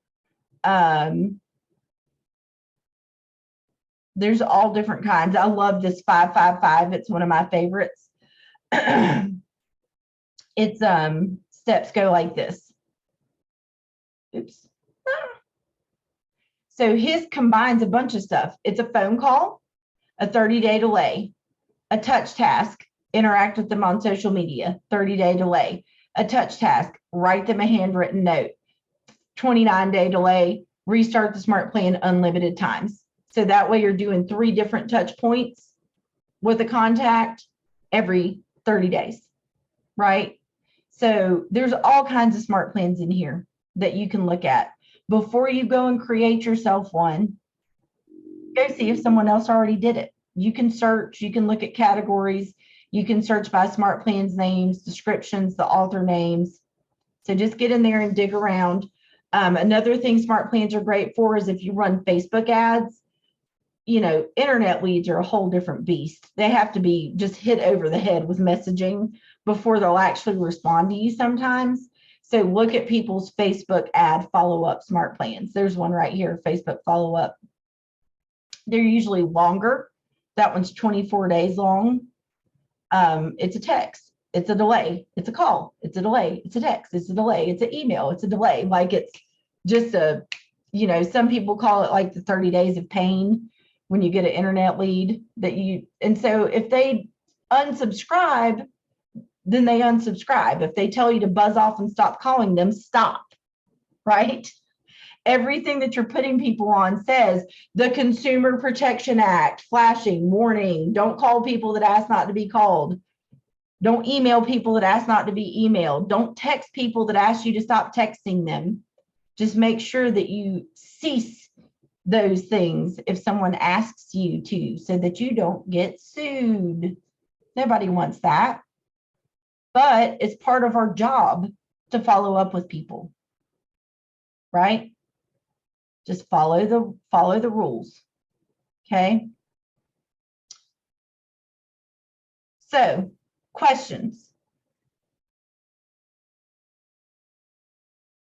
There's all different kinds. I love this 555. It's one of my favorites. It's steps go like this. Oops. So his combines a bunch of stuff. It's a phone call, a 30-day delay, a touch task, interact with them on social media, 30-day delay, a touch task, write them a handwritten note, 29-day delay, restart the smart plan unlimited times. So that way you're doing 3 different touch points with a contact every 30 days, right? So there's all kinds of smart plans in here that you can look at. Before you go and create yourself one, go see if someone else already did it. You can search, you can look at categories, you can search by smart plans names, descriptions, the author names. So just get in there and dig around. Another thing smart plans are great for is if you run Facebook ads. You know, internet leads are a whole different beast. They have to be just hit over the head with messaging before they'll actually respond to you sometimes. So look at people's Facebook ad follow-up smart plans. There's one right here, Facebook follow-up. They're usually longer. That one's 24 days long. It's a text, it's a delay, it's a call, it's a delay, it's a text, it's a delay, it's an email, it's a delay. Like it's just a, you know, some people call it like the 30 days of pain when you get an internet lead that you, and so if they unsubscribe, then they unsubscribe. If they tell you to buzz off and stop calling them, stop, right? Everything that you're putting people on says the Consumer Protection Act, flashing, warning, don't call people that ask not to be called. Don't email people that ask not to be emailed. Don't text people that ask you to stop texting them. Just make sure that you cease those things if someone asks you to, so that you don't get sued. Nobody wants that. But it's part of our job to follow up with people, right? Just follow the rules. Okay. So, questions.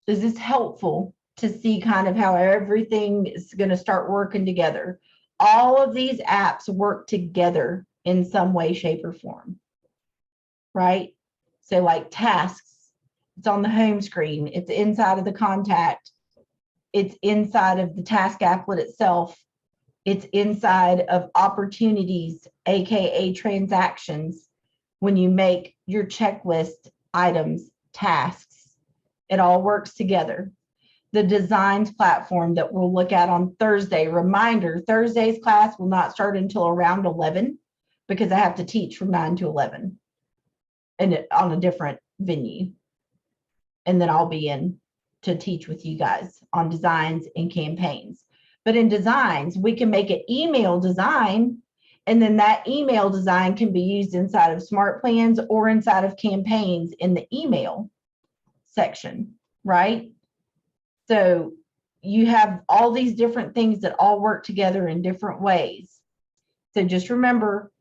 Is this helpful to see kind of how everything is going to start working together? All of these apps work together in some way, shape, or form, right? So like tasks, it's on the home screen, it's inside of the contact, it's inside of the task applet itself, it's inside of opportunities, aka transactions, when you make your checklist items tasks. It all works together. The designs platform that we'll look at on Thursday, reminder, Thursday's class will not start until around 11 because I have to teach from 9 to 11 and on a different venue. And then I'll be in to teach with you guys on designs and campaigns. But in designs, we can make an email design, and then that email design can be used inside of SmartPlans or inside of campaigns in the email section, right? So you have all these different things that all work together in different ways. So just remember,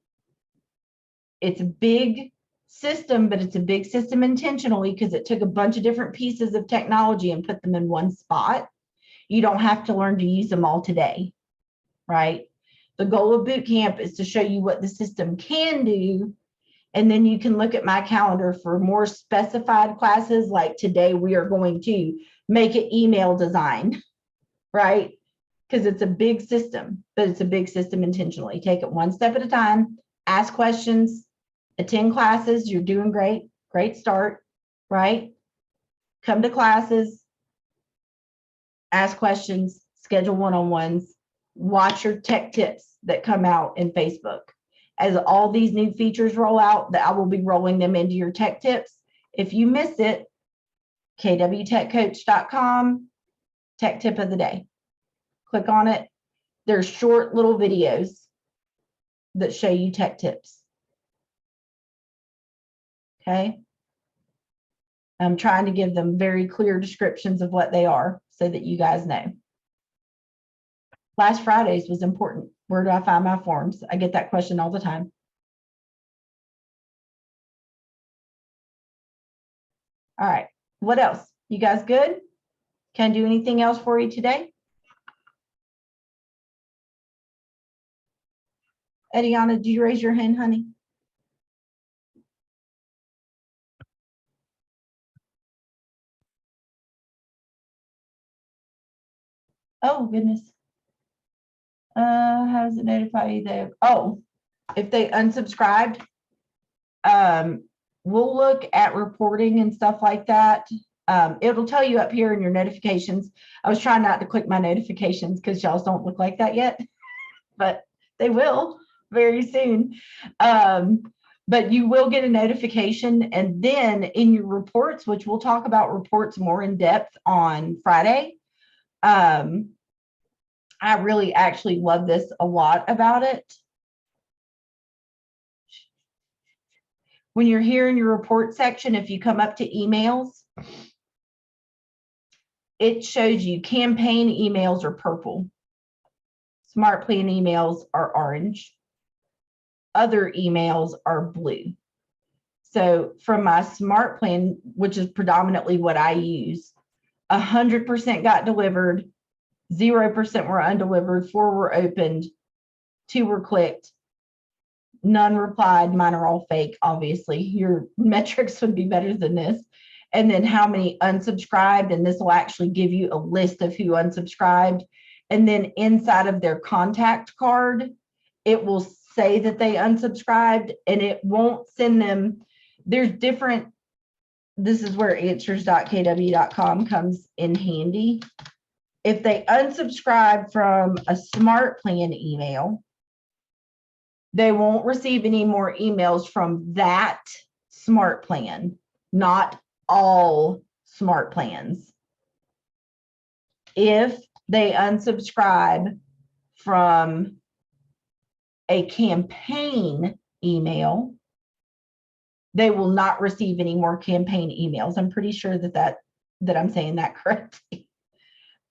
it's a big system, but it's a big system intentionally because it took a bunch of different pieces of technology and put them in one spot. You don't have to learn to use them all today, right? The goal of boot camp is to show you what the system can do, and then you can look at my calendar for more specified classes. Like today, we are going to make an email design, right? Because it's a big system, but it's a big system intentionally. Take it one step at a time, ask questions, attend classes. You're doing great. Great start, right? Come to classes, ask questions, schedule one-on-ones, watch your tech tips that come out in Facebook. As all these new features roll out, that I will be rolling them into your tech tips. If you miss it, kwtechcoach.com, tech tip of the day. Click on it. There's short little videos that show you tech tips. Okay. I'm trying to give them very clear descriptions of what they are so that you guys know. Last Friday's was important. Where do I find my forms? I get that question all the time. All right. What else? You guys good? Can I do anything else for you today? Ediana, did you raise your hand, honey? Oh, goodness. How does it notify you that? Oh, if they unsubscribed, we'll look at reporting and stuff like that. It'll tell you up here in your notifications. I was trying not to click my notifications because y'all don't look like that yet, but they will very soon. But you will get a notification, and then in your reports, which we'll talk about reports more in depth on Friday. I really actually love this a lot about it. When you're here in your report section, if you come up to emails, it shows you campaign emails are purple. Smart Plan emails are orange. Other emails are blue. So from my smart plan, which is predominantly what I use, 100% got delivered, 0% were undelivered, 4 were opened, 2 were clicked, none replied. Mine are all fake, obviously. Your metrics would be better than this. And then how many unsubscribed, and this will actually give you a list of who unsubscribed. And then inside of their contact card, it will say that they unsubscribed, and it won't send them. There's different, this is where answers.kw.com comes in handy. If they unsubscribe from a smart plan email, they won't receive any more emails from that smart plan, not all smart plans. If they unsubscribe from a campaign email, they will not receive any more campaign emails. I'm pretty sure that I'm saying that correctly.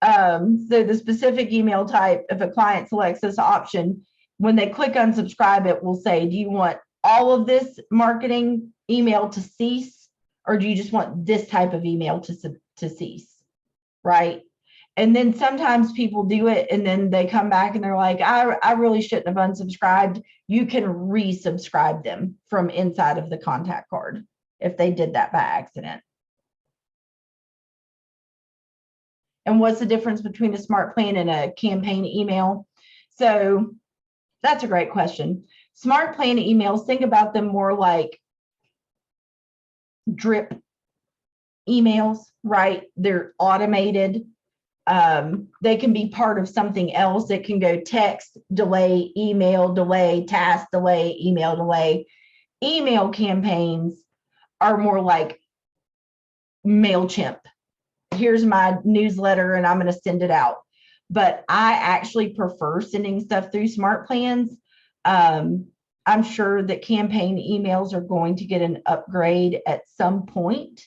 So the specific email type, if a client selects this option, when they click unsubscribe, it will say, do you want all of this marketing email to cease, or do you just want this type of email to cease, right? And then sometimes people do it and then they come back and they're like, I really shouldn't have unsubscribed. You can resubscribe them from inside of the contact card if they did that by accident. And what's the difference between a smart plan and a campaign email? So that's a great question. Smart plan emails, think about them more like drip emails, right? They're automated. They can be part of something else. It can go text, delay, email, delay, task, delay, email, delay. Email campaigns are more like MailChimp. Here's my newsletter and I'm going to send it out. But I actually prefer sending stuff through smart plans. I'm sure that campaign emails are going to get an upgrade at some point.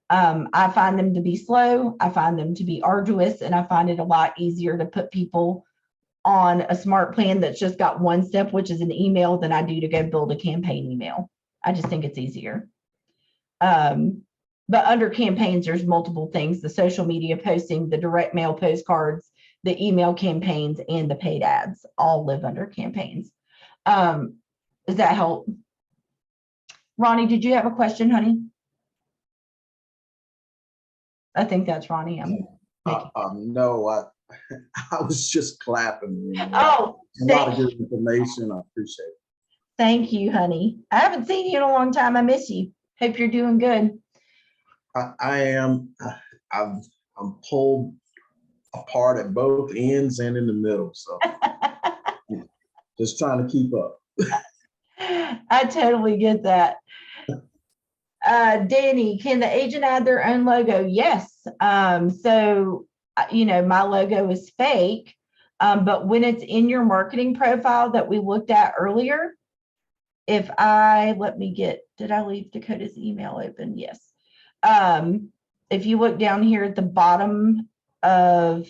I find them to be slow. I find them to be arduous, and I find it a lot easier to put people on a smart plan that's just got one step, which is an email, than I do to go build a campaign email. I just think it's easier. But under campaigns, there's multiple things: the social media posting, the direct mail postcards, the email campaigns, and the paid ads all live under campaigns. Does that help? Ronnie, did you have a question, honey? I think that's Ronnie. No, I was just clapping. Oh, a lot of good information. I appreciate it. Thank you, honey. I haven't seen you in a long time. I miss you. Hope you're doing good. I am. I'm pulled apart at both ends and in the middle. So just trying to keep up. I totally get that. Danny, can the agent add their own logo? Yes. So, my logo is fake, but when it's in your marketing profile that we looked at earlier, did I leave Dakota's email open? Yes. If you look down here at the bottom of,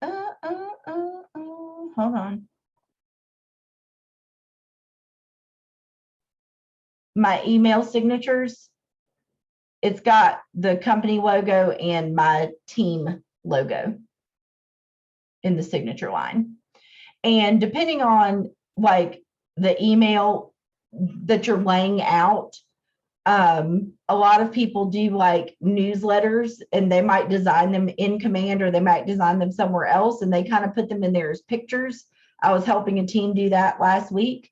hold on. My email signatures, it's got the company logo and my team logo in the signature line. And depending on like the email that you're laying out, a lot of people do like newsletters, and they might design them in Command, or they might design them somewhere else, and they kind of put them in there as pictures. I was helping a team do that last week.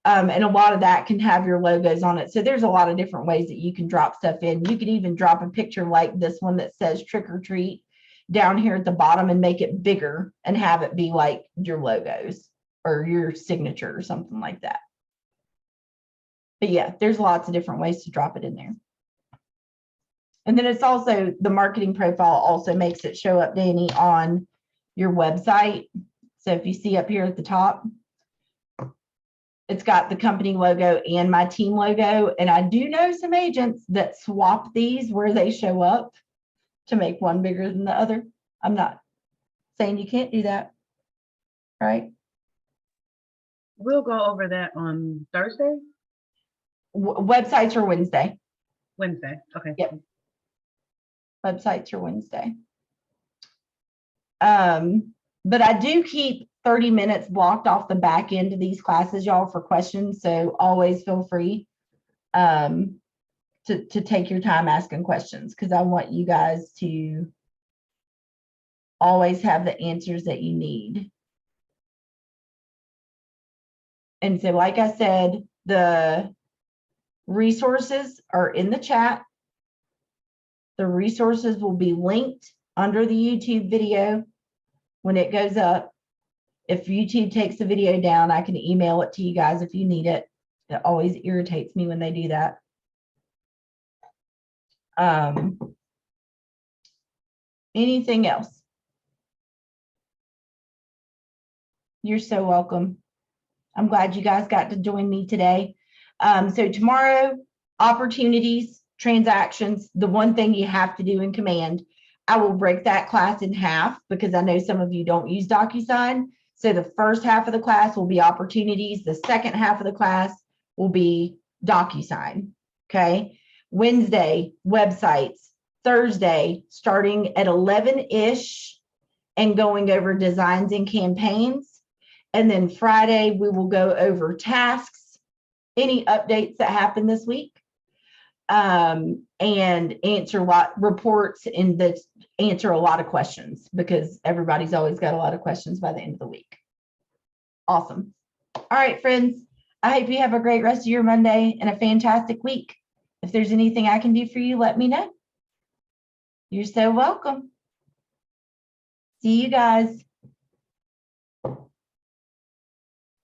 And a lot of that can have your logos on it. So there's a lot of different ways that you can drop stuff in. You could even drop a picture like this one that says trick or treat down here at the bottom and make it bigger and have it be like your logos or your signature or something like that. But yeah, there's lots of different ways to drop it in there. And then it's also, the marketing profile also makes it show up, Danny, on your website. So if you see up here at the top, it's got the company logo and my team logo. And I do know some agents that swap these where they show up to make one bigger than the other. I'm not saying you can't do that, right? We'll go over that on Thursday, Websites are Wednesday. Wednesday. Okay. Yep. Websites are Wednesday. But I do keep 30 minutes blocked off the back end of these classes, y'all, for questions. So always feel free to take your time asking questions, because I want you guys to always have the answers that you need. And so, like I said, the resources are in the chat. The resources will be linked under the YouTube video when it goes up. If YouTube takes the video down, I can email it to you guys if you need it. It always irritates me when they do that. Anything else? You're so welcome. I'm glad you guys got to join me today. So tomorrow, opportunities, transactions, the one thing you have to do in Command. I will break that class in half because I know some of you don't use DocuSign. So the first half of the class will be opportunities. The second half of the class will be DocuSign. Okay. Wednesday, websites. Thursday, starting at 11-ish and going over designs and campaigns. And then Friday, we will go over tasks, any updates that happened this week, and answer reports and answer a lot of questions, because everybody's always got a lot of questions by the end of the week. Awesome. All right, friends, I hope you have a great rest of your Monday and a fantastic week. If there's anything I can do for you, let me know. You're so welcome. See you guys.